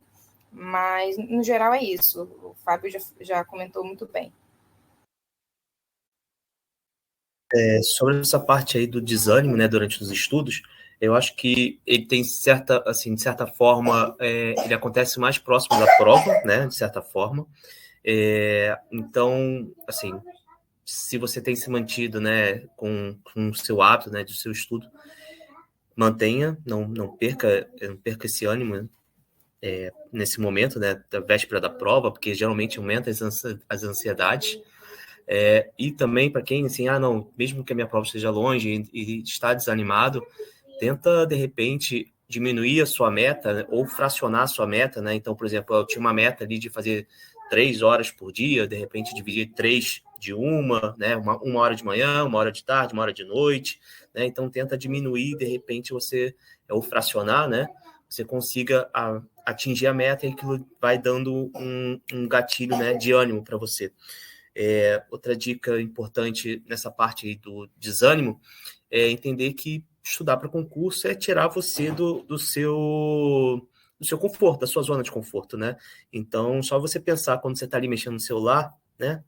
mas no geral é isso. O Fábio já comentou muito bem. Sobre essa parte aí do desânimo, né, durante os estudos, eu acho que ele tem de certa forma, ele acontece mais próximo da prova, né, de certa forma. Então, assim, se você tem se mantido, né, com o seu hábito, né, do seu estudo, mantenha, não perca esse ânimo, né, nesse momento, né, da véspera da prova, porque geralmente aumenta as ansiedades. E também para quem, assim, mesmo que a minha prova esteja longe e está desanimado, tenta, de repente, diminuir a sua meta, né, ou fracionar a sua meta, né? Então, por exemplo, eu tinha uma meta ali de fazer 3 horas por dia, de repente dividir 3 de né, uma hora de manhã, 1 hora de tarde, 1 hora de noite, né? Então tenta diminuir, de repente você, ou fracionar, né? Você consiga atingir a meta e aquilo vai dando um gatilho, né, de ânimo para você. Outra dica importante nessa parte aí do desânimo é entender que estudar para concurso é tirar você do seu conforto, da sua zona de conforto, né? Então, só você pensar quando você está ali mexendo no celular, né?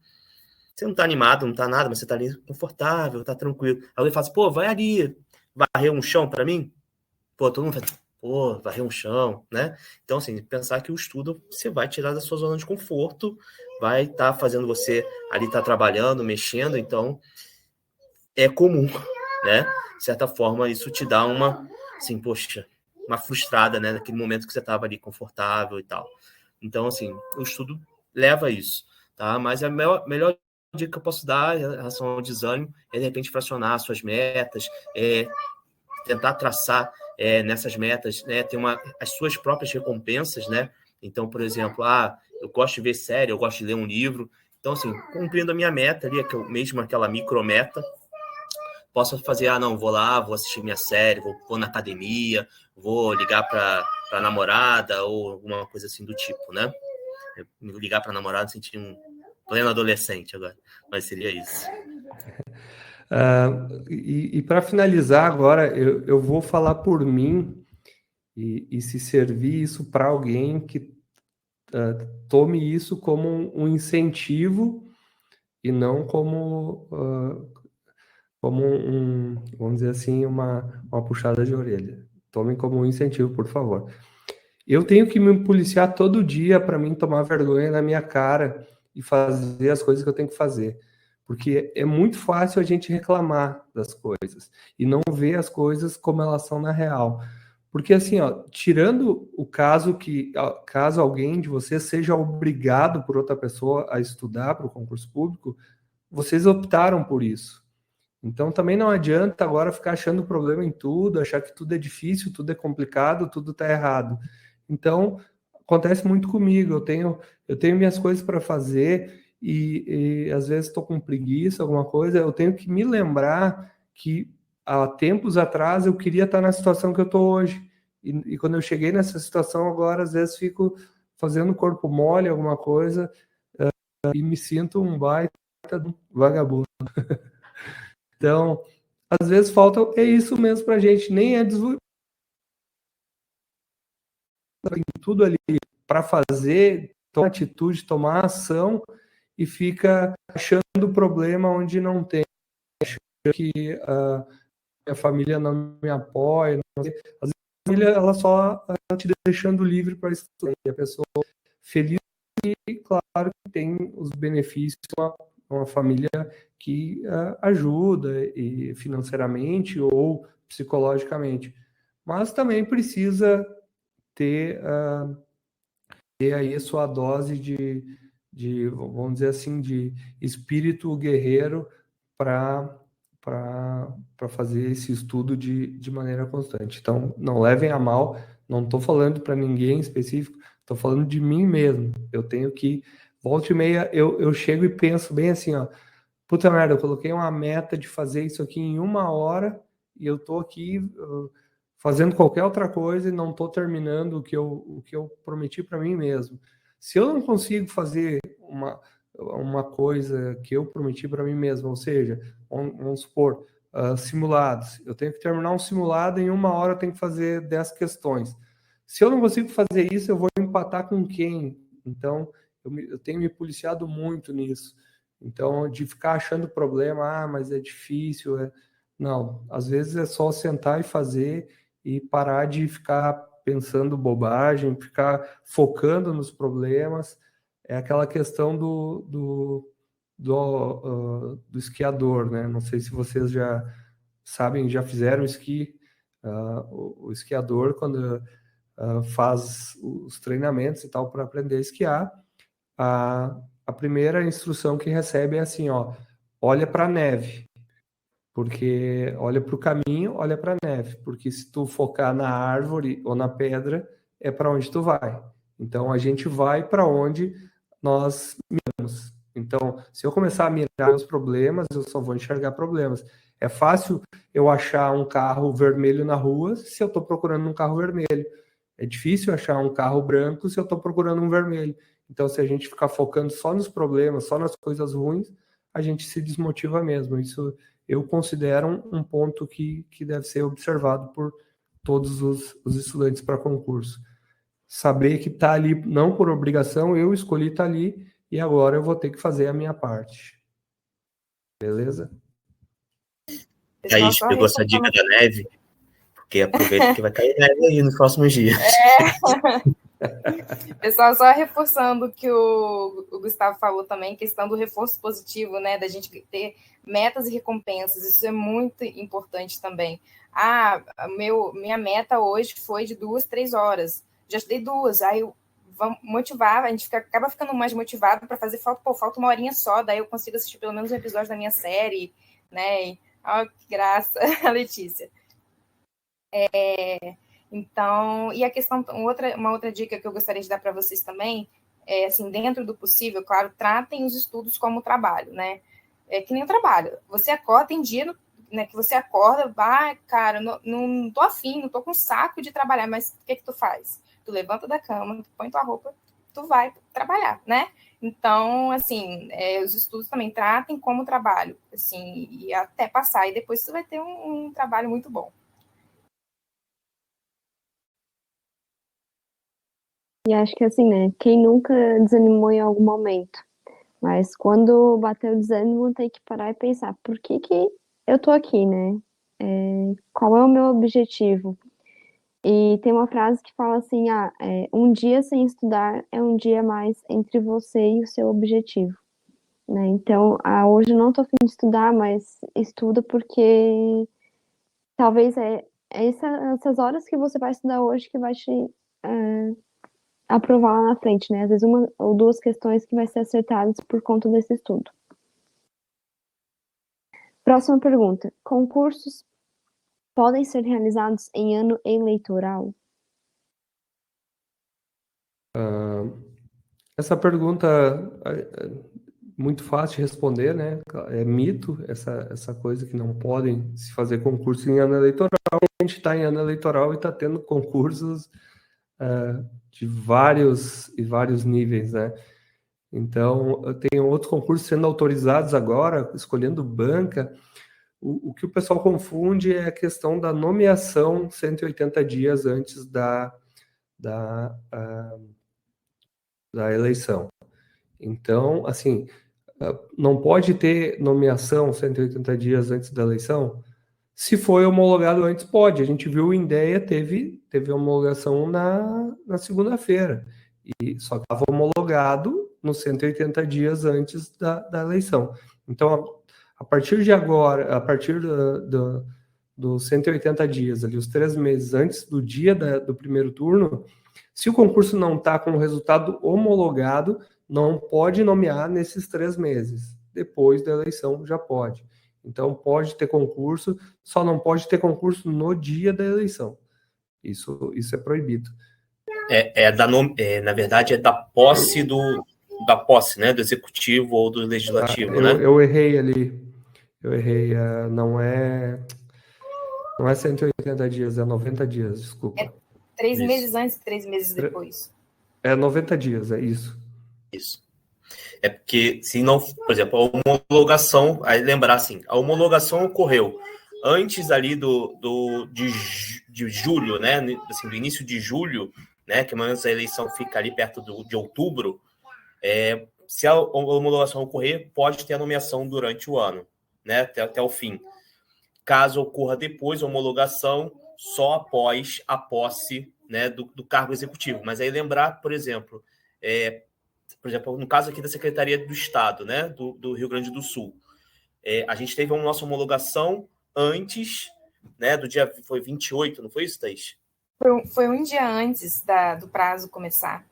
Você não está animado, não está nada, mas você está ali confortável, está tranquilo. Aí alguém fala assim, pô, vai ali varrer um chão para mim? Pô, todo mundo fala, pô, varrer um chão, né? Então, assim, pensar que o estudo você vai tirar da sua zona de conforto, vai estar fazendo você ali estar trabalhando, mexendo, então é comum, né? De certa forma, isso te dá uma, assim, poxa, uma frustrada, né? Naquele momento que você estava ali confortável e tal. Então, assim, o estudo leva a isso, tá? Mas a melhor dica que eu posso dar em relação ao desânimo é, de repente, fracionar suas metas, tentar traçar nessas metas, né? Ter as suas próprias recompensas, né? Então, por exemplo, eu gosto de ver série, eu gosto de ler um livro. Então, assim, cumprindo a minha meta ali, mesmo aquela micrometa, posso fazer, não, vou lá, vou assistir minha série, vou na academia, vou ligar para a namorada ou alguma coisa assim do tipo, né? Ligar para a namorada, sentir um pleno adolescente agora, mas seria isso. E para finalizar agora, eu vou falar por mim e se servir isso para alguém que tome isso como um incentivo e não como vamos dizer assim, uma puxada de orelha. Tomem como um incentivo, por favor. Eu tenho que me policiar todo dia para mim tomar vergonha na minha cara e fazer as coisas que eu tenho que fazer. Porque é muito fácil a gente reclamar das coisas e não ver as coisas como elas são na real. Porque assim, tirando o caso caso alguém de vocês seja obrigado por outra pessoa a estudar para o concurso público, vocês optaram por isso. Então também não adianta agora ficar achando problema em tudo, achar que tudo é difícil, tudo é complicado, tudo está errado. Então acontece muito comigo, eu tenho minhas coisas para fazer e às vezes estou com preguiça, alguma coisa, eu tenho que me lembrar que há tempos atrás eu queria estar na situação que eu estou hoje. E quando eu cheguei nessa situação agora, às vezes fico fazendo corpo mole, alguma coisa, e me sinto um baita vagabundo. Então, às vezes falta isso mesmo pra gente, nem é tudo ali para fazer, tomar atitude, tomar ação e fica achando problema onde não tem, achando que minha família não me apoia, não sei. Às vezes a família ela só te deixando livre para estudar, e a pessoa feliz e claro que tem os benefícios uma família que ajuda e financeiramente ou psicologicamente, mas também precisa ter aí a sua dose de, vamos dizer assim, de espírito guerreiro para fazer esse estudo de maneira constante. Então, não levem a mal, não estou falando para ninguém específico, estou falando de mim mesmo. Eu tenho que, volta e meia, eu chego e penso bem assim, puta merda, eu coloquei uma meta de fazer isso aqui em 1 hora e eu estou aqui fazendo qualquer outra coisa e não estou terminando o que eu prometi para mim mesmo. Se eu não consigo fazer uma coisa que eu prometi para mim mesmo, ou seja, vamos supor, simulados. Eu tenho que terminar um simulado em 1 hora, eu tenho que fazer 10 questões. Se eu não consigo fazer isso, eu vou empatar com quem? Então, eu tenho me policiado muito nisso. Então, de ficar achando problema, mas é difícil. Não, às vezes é só sentar e fazer e parar de ficar pensando bobagem, ficar focando nos problemas. É aquela questão do esquiador, né? Não sei se vocês já sabem, já fizeram esqui. O esquiador, quando faz os treinamentos e tal para aprender a esquiar, a primeira instrução que recebe é assim, olha para a neve, porque olha para o caminho, olha para a neve, porque se tu focar na árvore ou na pedra, é para onde tu vai. Então a gente vai para onde nós miramos. Então, se eu começar a mirar os problemas, eu só vou enxergar problemas. É fácil eu achar um carro vermelho na rua se eu estou procurando um carro vermelho. É difícil achar um carro branco se eu estou procurando um vermelho. Então, se a gente ficar focando só nos problemas, só nas coisas ruins, a gente se desmotiva mesmo. Isso eu considero um ponto que deve ser observado por todos os estudantes para concurso. Saber que está ali não por obrigação, eu escolhi estar ali e agora eu vou ter que fazer a minha parte. Beleza? E aí, pegou essa dica da neve? Porque aproveita que vai cair neve aí nos próximos dias. Pessoal, só reforçando o que o Gustavo falou também, questão do reforço positivo, né? Da gente ter metas e recompensas. Isso é muito importante também. Minha meta hoje foi de 2-3 horas. Já estudei 2, aí eu vou motivar, a gente acaba ficando mais motivado para fazer, falta uma horinha só, daí eu consigo assistir pelo menos um episódio da minha série, né? Que graça, a Letícia. Então, e a questão, uma outra dica que eu gostaria de dar para vocês também, assim, dentro do possível, claro, tratem os estudos como trabalho, né? É que nem o trabalho. Você acorda, tem dia, né, que você acorda, cara, não tô afim, não tô com saco de trabalhar, mas o que tu faz? Tu levanta da cama, tu põe tua roupa, tu vai trabalhar, né? Então, assim, os estudos também tratem como trabalho, assim, e até passar, e depois você vai ter um trabalho muito bom. E acho que assim, né? Quem nunca desanimou em algum momento? Mas quando bater o desânimo, tem que parar e pensar, por que eu tô aqui, né? Qual é o meu objetivo? E tem uma frase que fala assim, um dia sem estudar é um dia a mais entre você e o seu objetivo, né? Então, hoje eu não tô a fim de estudar, mas estuda porque talvez essas horas que você vai estudar hoje que vai te aprovar lá na frente, né? Às vezes uma ou duas questões que vai ser acertadas por conta desse estudo. Próxima pergunta. Concursos podem ser realizados em ano eleitoral? Essa pergunta é muito fácil de responder, né? É mito essa coisa que não podem se fazer concurso em ano eleitoral. A gente está em ano eleitoral e está tendo concursos de vários níveis, né? Então, eu tenho outros concursos sendo autorizados agora, escolhendo banca. O que o pessoal confunde é a questão da nomeação 180 dias antes da eleição. Então, assim, não pode ter nomeação 180 dias antes da eleição? Se foi homologado antes, pode. A gente viu o INDEA teve homologação na segunda-feira. E só estava homologado nos 180 dias antes da eleição. Então, a partir de agora, a partir dos 180 dias, ali, os 3 meses antes do dia do primeiro turno, se o concurso não está com o resultado homologado, não pode nomear nesses 3 meses. Depois da eleição já pode. Então, pode ter concurso, só não pode ter concurso no dia da eleição. Isso é proibido. Na verdade, é da posse da posse, né? Do executivo ou do legislativo, né? Eu errei ali. Eu errei. Não é 180 dias, é 90 dias, desculpa. 3 meses antes e 3 meses depois. É 90 dias, é isso. Isso. É porque, se não, por exemplo, a homologação, aí lembrar assim, a homologação ocorreu antes ali de julho, né? Assim, do início de julho, né? Que mais a eleição fica ali perto de outubro. Se a homologação ocorrer, pode ter a nomeação durante o ano, né? Até o fim. Caso ocorra depois a homologação, só após a posse, né, do cargo executivo. Mas aí lembrar, por exemplo, no caso aqui da Secretaria do Estado, né, do Rio Grande do Sul, a gente teve a nossa homologação antes, né, do dia, foi 28, não foi isso, Thaís? Foi um dia antes do prazo começar.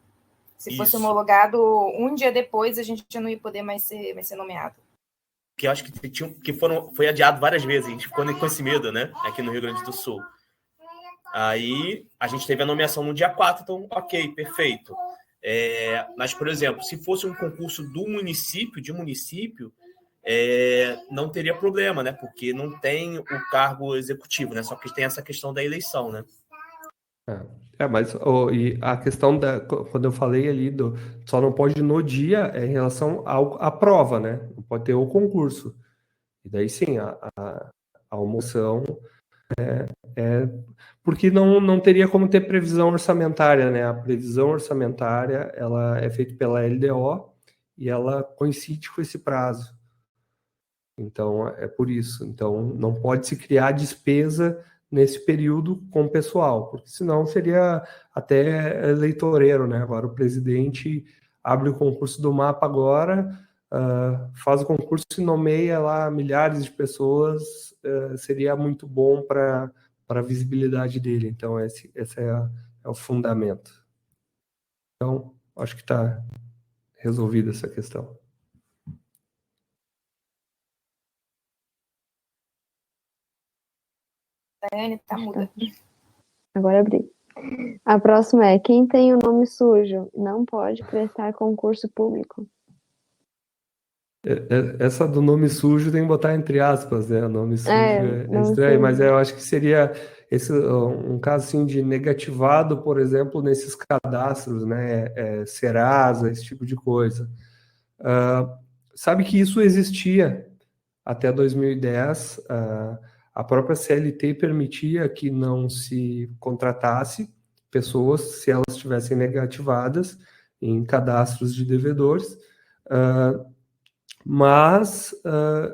Se fosse Isso. homologado um dia depois, a gente já não ia poder mais ser nomeado. Que eu acho que foi adiado várias vezes, a gente ficou com esse medo, né, aqui no Rio Grande do Sul. Aí a gente teve a nomeação no dia 4, então ok, perfeito. Mas, por exemplo, se fosse um concurso do município, não teria problema, né? Porque não tem o cargo executivo, né? Só que tem essa questão da eleição, né? Mas e a questão quando eu falei ali só não pode no dia em relação à prova, né? Não pode ter o concurso. E daí sim, a moção porque não teria como ter previsão orçamentária, né? A previsão orçamentária ela é feita pela LDO e ela coincide com esse prazo. Então é por isso. Então não pode se criar despesa nesse período com o pessoal, porque senão seria até eleitoreiro, né? Agora o presidente abre o concurso do mapa agora, faz o concurso e nomeia lá milhares de pessoas, seria muito bom para a visibilidade dele. Então esse é o fundamento. Então acho que está resolvida essa questão. Daiane, tá muda. Agora abri. A próxima é: quem tem o nome sujo não pode prestar concurso público. Essa do nome sujo tem que botar entre aspas, né? O nome sujo é nome estranho, sujo. mas eu acho que seria um caso assim de negativado, por exemplo, nesses cadastros, né? Serasa, esse tipo de coisa. Sabe que isso existia até 2010. A própria CLT permitia que não se contratasse pessoas se elas estivessem negativadas em cadastros de devedores. Mas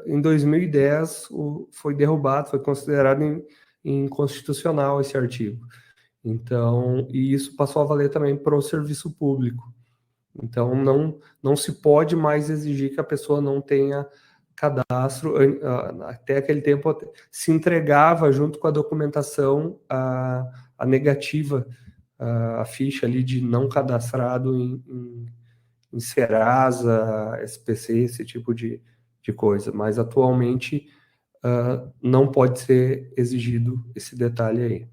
em 2010 foi derrubado, foi considerado inconstitucional esse artigo. Então, e isso passou a valer também para o serviço público. Então, não se pode mais exigir que a pessoa não tenha cadastro. Até aquele tempo se entregava junto com a documentação a negativa, a ficha ali de não cadastrado em Serasa, SPC, esse tipo de coisa. Mas atualmente não pode ser exigido esse detalhe aí.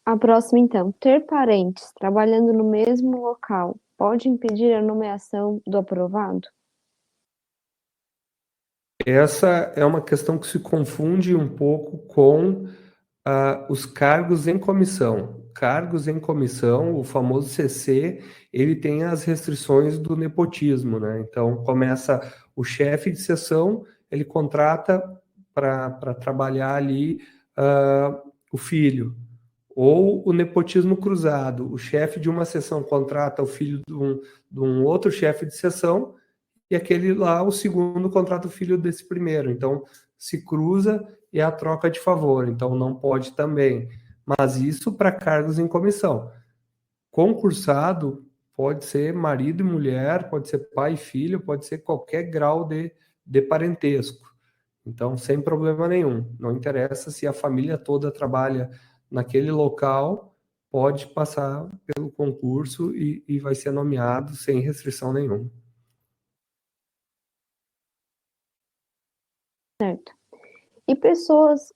A próxima, então: ter parentes trabalhando no mesmo local pode impedir a nomeação do aprovado? Essa é uma questão que se confunde um pouco com os cargos em comissão. Cargos em comissão, o famoso CC, ele tem as restrições do nepotismo, né? Então, começa o chefe de seção, ele contrata para trabalhar ali o filho. Ou o nepotismo cruzado, o chefe de uma seção contrata o filho de um outro chefe de seção, e aquele lá, o segundo, contrata o filho desse primeiro. Então, se cruza e é a troca de favor. Então, não pode também. Mas isso para cargos em comissão. Concursado pode ser marido e mulher, pode ser pai e filho, pode ser qualquer grau de parentesco. Então, sem problema nenhum. Não interessa se a família toda trabalha naquele local, pode passar pelo concurso e vai ser nomeado sem restrição nenhuma. Certo. E pessoas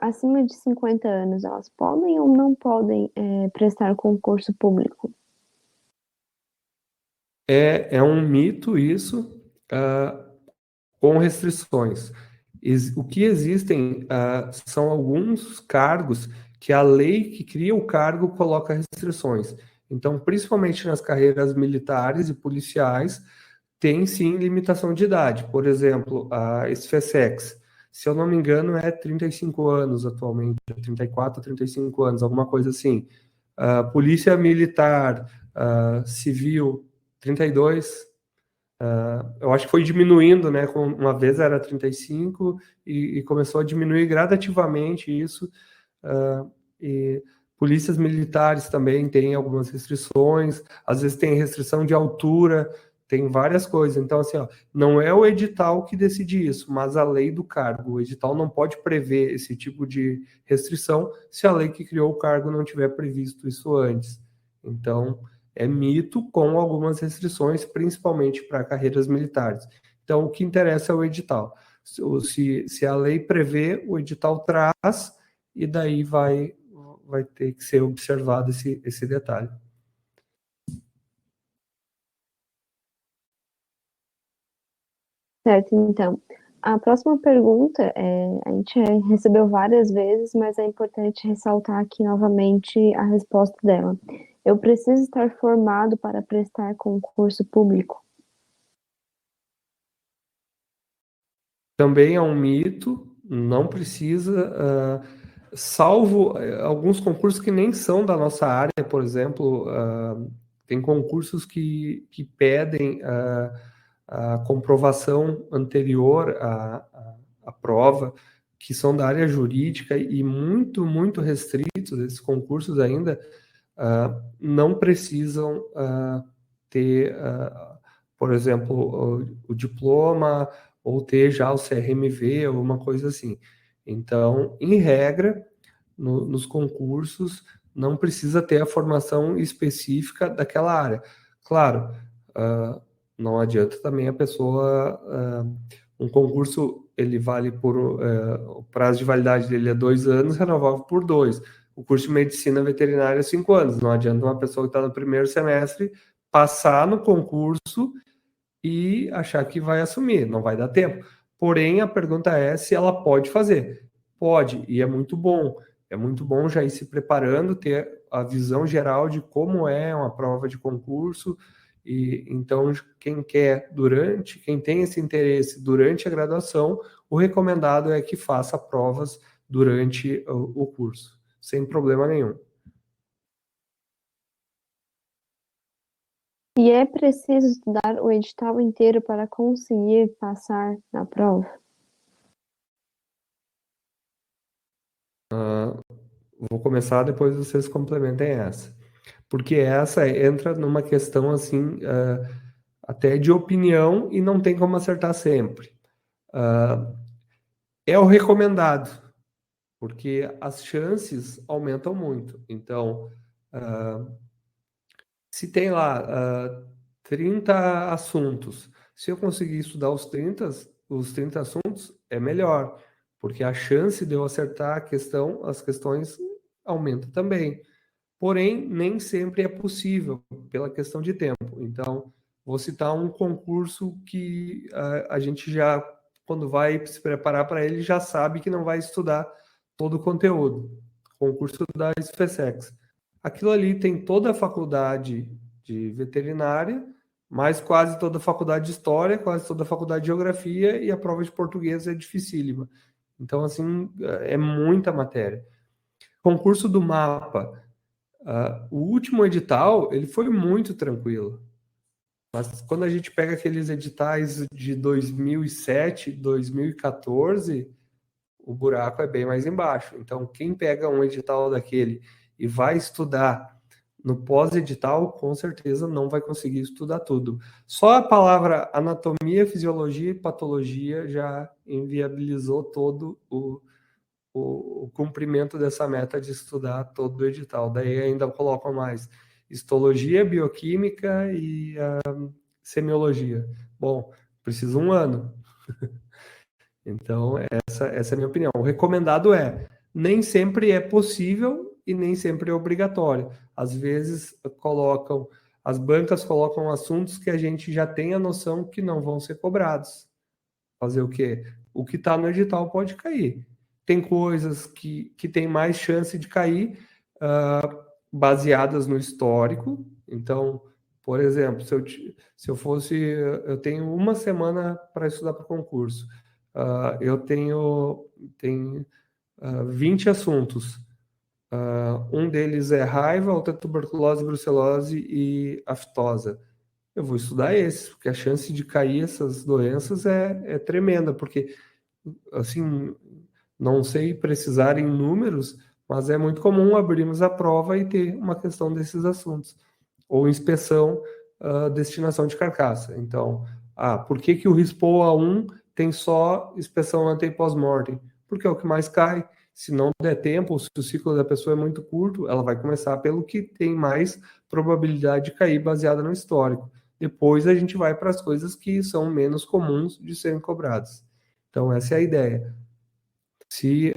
acima de 50 anos, elas podem ou não podem prestar concurso público? É um mito isso, com restrições. O que existem são alguns cargos que a lei que cria o cargo coloca restrições. Então, principalmente nas carreiras militares e policiais, tem sim limitação de idade. Por exemplo, a SFSEX, se eu não me engano, é 35 anos atualmente, 34, 35 anos, alguma coisa assim. Polícia Militar, Civil, 32. Eu acho que foi diminuindo, né? Uma vez era 35 e começou a diminuir gradativamente isso. E polícias militares também têm algumas restrições, às vezes tem restrição de altura, tem várias coisas. Então, assim, não é o edital que decide isso, mas a lei do cargo. O edital não pode prever esse tipo de restrição se a lei que criou o cargo não tiver previsto isso antes. Então, é mito com algumas restrições, principalmente para carreiras militares. Então, o que interessa é o edital. Se a lei prevê, o edital traz, e daí vai vai ter que ser observado esse detalhe. Certo, então. A próxima pergunta, a gente recebeu várias vezes, mas é importante ressaltar aqui novamente a resposta dela. Eu preciso estar formado para prestar concurso público? Também é um mito, não precisa, salvo alguns concursos que nem são da nossa área, por exemplo, tem concursos que pedem a comprovação anterior à prova, que são da área jurídica e muito, muito restritos, esses concursos ainda não precisam ter, por exemplo, o diploma ou ter já o CRMV ou uma coisa assim. Então, em regra, nos concursos, não precisa ter a formação específica daquela área. Claro, não adianta também a pessoa... um concurso, ele vale por... o prazo de validade dele é 2 anos, renovável por 2. O curso de medicina veterinária é 5 anos. Não adianta uma pessoa que está no primeiro semestre passar no concurso e achar que vai assumir, não vai dar tempo. Porém, a pergunta é se ela pode fazer. Pode, e é muito bom. É muito bom já ir se preparando, ter a visão geral de como é uma prova de concurso. E então, quem tem esse interesse durante a graduação, o recomendado é que faça provas durante o curso, sem problema nenhum. E é preciso estudar o edital inteiro para conseguir passar na prova? Vou começar, depois vocês complementem essa. Porque essa entra numa questão assim, até de opinião e não tem como acertar sempre. É o recomendado, porque as chances aumentam muito. Então, se tem lá 30 assuntos, se eu conseguir estudar os 30 assuntos, é melhor, porque a chance de eu acertar as questões aumenta também. Porém, nem sempre é possível, pela questão de tempo. Então, vou citar um concurso que a gente já, quando vai se preparar para ele, já sabe que não vai estudar todo o conteúdo. Concurso da SpaceX. Aquilo ali tem toda a faculdade de veterinária, mais quase toda a faculdade de história, quase toda a faculdade de geografia, e a prova de português é dificílima. Então, assim, é muita matéria. Concurso do mapa. O último edital, ele foi muito tranquilo. Mas quando a gente pega aqueles editais de 2007, 2014, o buraco é bem mais embaixo. Então, quem pega um edital daquele e vai estudar no pós-edital, com certeza não vai conseguir estudar tudo. Só a palavra anatomia, fisiologia e patologia já inviabilizou todo o cumprimento dessa meta de estudar todo o edital. Daí ainda colocam mais histologia, bioquímica e semiologia. Bom, precisa 1 ano. Então, essa é a minha opinião. O recomendado nem sempre é possível e nem sempre é obrigatório. Às vezes as bancas colocam assuntos que a gente já tem a noção que não vão ser cobrados. Fazer o quê? O que está no edital pode cair. Tem coisas que tem mais chance de cair baseadas no histórico. Então, por exemplo, se eu tenho 1 semana para estudar para o concurso, eu tenho 20 assuntos. Um deles é raiva, outro é tuberculose, brucelose e aftosa. Eu vou estudar esses, porque a chance de cair essas doenças é tremenda, porque, assim, não sei precisar em números, mas é muito comum abrirmos a prova e ter uma questão desses assuntos. Ou inspeção, destinação de carcaça. Então, por que o RISPOA 1 tem só inspeção ante e pós-mortem? Porque é o que mais cai. Se não der tempo, ou se o ciclo da pessoa é muito curto, ela vai começar pelo que tem mais probabilidade de cair baseada no histórico. Depois a gente vai para as coisas que são menos comuns de serem cobradas. Então, essa é a ideia. Se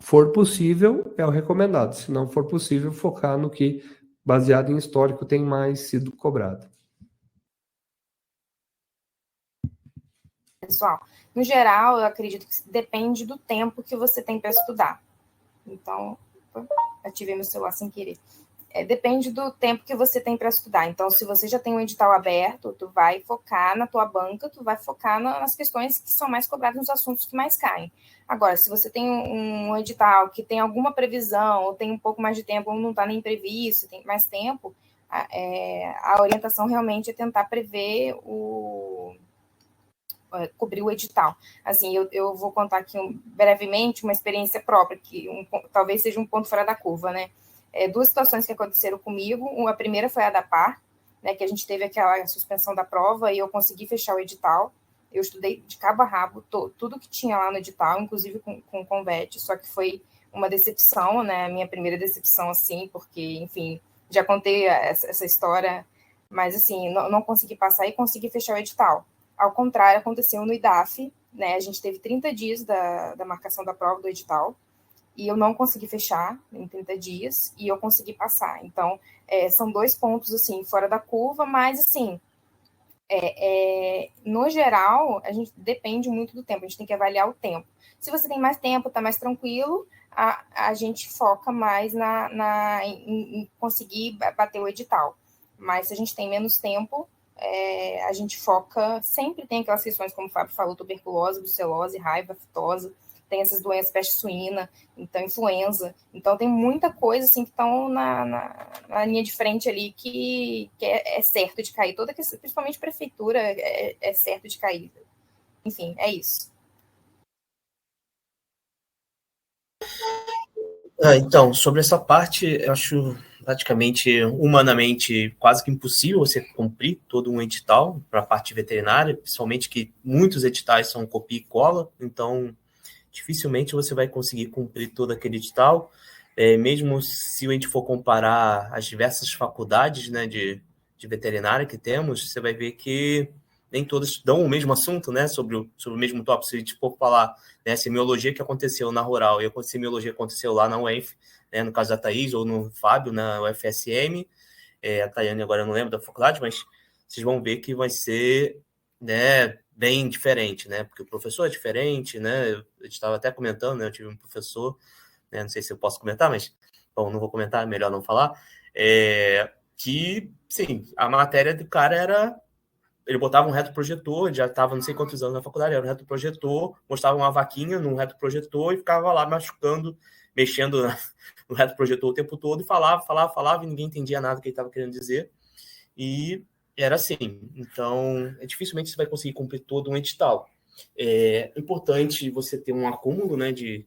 for possível, é o recomendado. Se não for possível, focar no que, baseado em histórico, tem mais sido cobrado. Pessoal, no geral, eu acredito que depende do tempo que você tem para estudar. Então, ativei meu celular sem querer. Depende do tempo que você tem para estudar. Então, se você já tem um edital aberto, tu vai focar na tua banca, tu vai focar nas questões que são mais cobradas, nos assuntos que mais caem. Agora, se você tem um edital que tem alguma previsão, ou tem um pouco mais de tempo, ou não está nem previsto, tem mais tempo, a orientação realmente é tentar prever cobrir o edital. Assim, eu vou contar aqui brevemente uma experiência própria, que talvez seja um ponto fora da curva, né? Duas situações que aconteceram comigo. A primeira foi a da PAR, né, que a gente teve aquela suspensão da prova e eu consegui fechar o edital. Eu estudei de cabo a rabo tudo que tinha lá no edital, inclusive com o Convet, só que foi uma decepção, né? A minha primeira decepção, assim, porque, enfim, já contei essa história, mas, assim, não consegui passar e consegui fechar o edital. Ao contrário, aconteceu no IDAF, né? A gente teve 30 dias da marcação da prova do edital, e eu não consegui fechar em 30 dias, e eu consegui passar. Então, são 2 pontos, assim, fora da curva, mas, assim, no geral, a gente depende muito do tempo, a gente tem que avaliar o tempo. Se você tem mais tempo, está mais tranquilo, a gente foca mais em conseguir bater o edital. Mas se a gente tem menos tempo, a gente foca, sempre tem aquelas questões, como o Fábio falou, tuberculose, brucelose, raiva, fitose, tem essas doenças, peste suína, então influenza. Então tem muita coisa assim que estão na linha de frente ali que é certo de cair. Toda questão, principalmente prefeitura, é certo de cair. Enfim, é isso. Então, sobre essa parte, eu acho praticamente, humanamente, quase que impossível você cumprir todo um edital para a parte veterinária, principalmente que muitos editais são copia e cola, então dificilmente você vai conseguir cumprir todo aquele edital, mesmo se a gente for comparar as diversas faculdades, né, de veterinária que temos, você vai ver que nem todas dão o mesmo assunto, né, sobre o mesmo tópico. Se a gente for falar, né, semiologia que aconteceu na Rural e a semiologia que aconteceu lá na UENF, né, no caso da Thaís ou no Fábio, na UFSM, a Tayane agora eu não lembro da faculdade, mas vocês vão ver que vai ser, né, bem diferente, né, porque o professor é diferente, né, eu estava até comentando, né, eu tive um professor, né, não sei se eu posso comentar, mas, bom, não vou comentar, melhor não falar, que, sim, a matéria do cara era, ele botava um retroprojetor, já estava não sei quantos anos na faculdade, era um retroprojetor, mostrava uma vaquinha num retroprojetor e ficava lá machucando, mexendo no retroprojetor o tempo todo e falava e ninguém entendia nada que ele estava querendo dizer. E era assim. Então, dificilmente você vai conseguir cumprir todo um edital. É importante você ter um acúmulo, né, de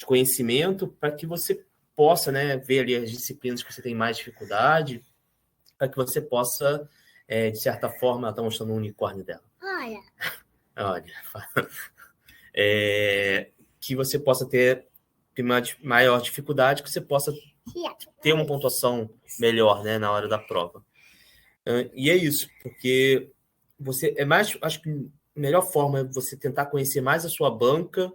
conhecimento para que você possa, né, ver ali as disciplinas que você tem mais dificuldade, para que você possa, de certa forma, ela está mostrando um unicórnio dela. Olha. Que você possa ter uma maior dificuldade, que você possa ter uma pontuação melhor, né, na hora da prova. E é isso, porque você acho que a melhor forma é você tentar conhecer mais a sua banca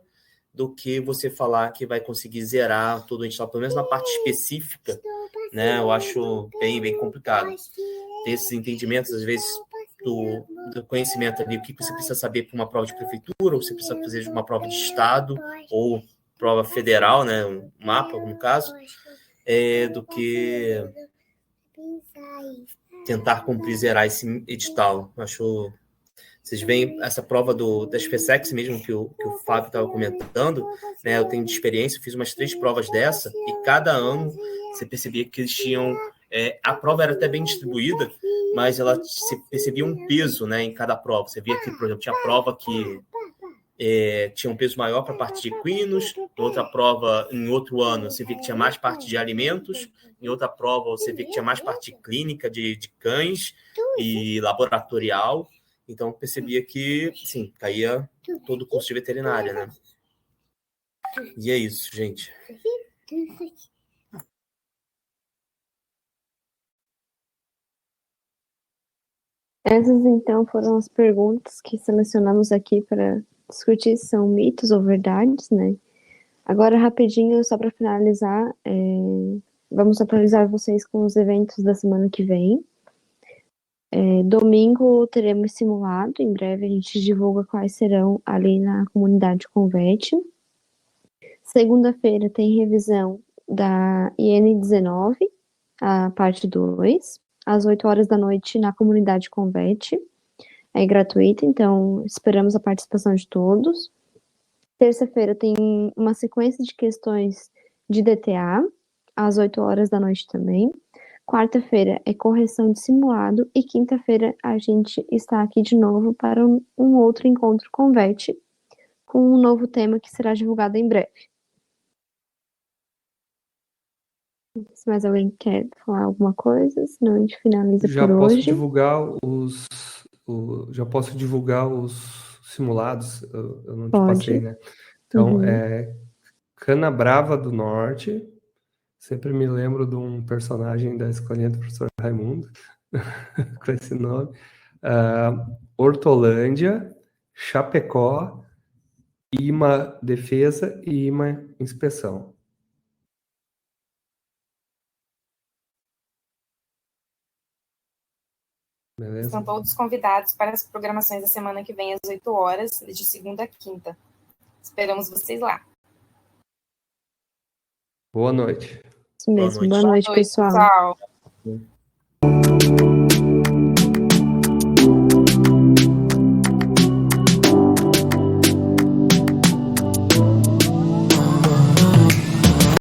do que você falar que vai conseguir zerar todo o edital, pelo menos na parte específica, né? Eu acho bem complicado ter esses entendimentos, às vezes, do conhecimento ali, o que você precisa saber para uma prova de prefeitura, ou você precisa fazer de uma prova de estado, ou prova federal, né? Um mapa, no caso, do que tentar cumprir, zerar esse edital. Acho. Vocês veem essa prova da SpaceX mesmo que o Fábio estava comentando, né? Eu tenho de experiência, fiz umas 3 provas dessa e cada ano você percebia que eles tinham... a prova era até bem distribuída, mas você percebia um peso, né, em cada prova. Você via que, por exemplo, tinha prova que tinha um peso maior para a parte de equinos, em outra prova, em outro ano, você via que tinha mais parte de alimentos, em outra prova você via que tinha mais parte clínica de cães e laboratorial. Então, percebia que, sim, caía todo o curso de veterinária, né? E é isso, gente. Essas, então, foram as perguntas que selecionamos aqui para discutir se são mitos ou verdades, né? Agora, rapidinho, só para finalizar, vamos atualizar vocês com os eventos da semana que vem. Domingo teremos simulado, em breve a gente divulga quais serão ali na comunidade Convete. Segunda-feira tem revisão da IN19, a parte 2, às 8 horas da noite na comunidade Convete. É gratuita, então esperamos a participação de todos. Terça-feira tem uma sequência de questões de DTA, às 8 horas da noite também. Quarta-feira é correção de simulado e quinta-feira a gente está aqui de novo para um outro encontro Convete com um novo tema que será divulgado em breve. Se mais alguém quer falar alguma coisa, senão a gente finaliza Já por posso hoje. divulgar já posso divulgar os simulados? Eu não te Pode. passei, né? Então, Uhum. Cana Brava do Norte. Sempre me lembro de um personagem da escolinha do professor Raimundo, com esse nome. Hortolândia, Chapecó, IMA Defesa e IMA Inspeção. Beleza? Estão todos convidados para as programações da semana que vem, às 8 horas, de segunda a quinta. Esperamos vocês lá. Boa noite. Isso mesmo. Boa noite, pessoal. Pessoal.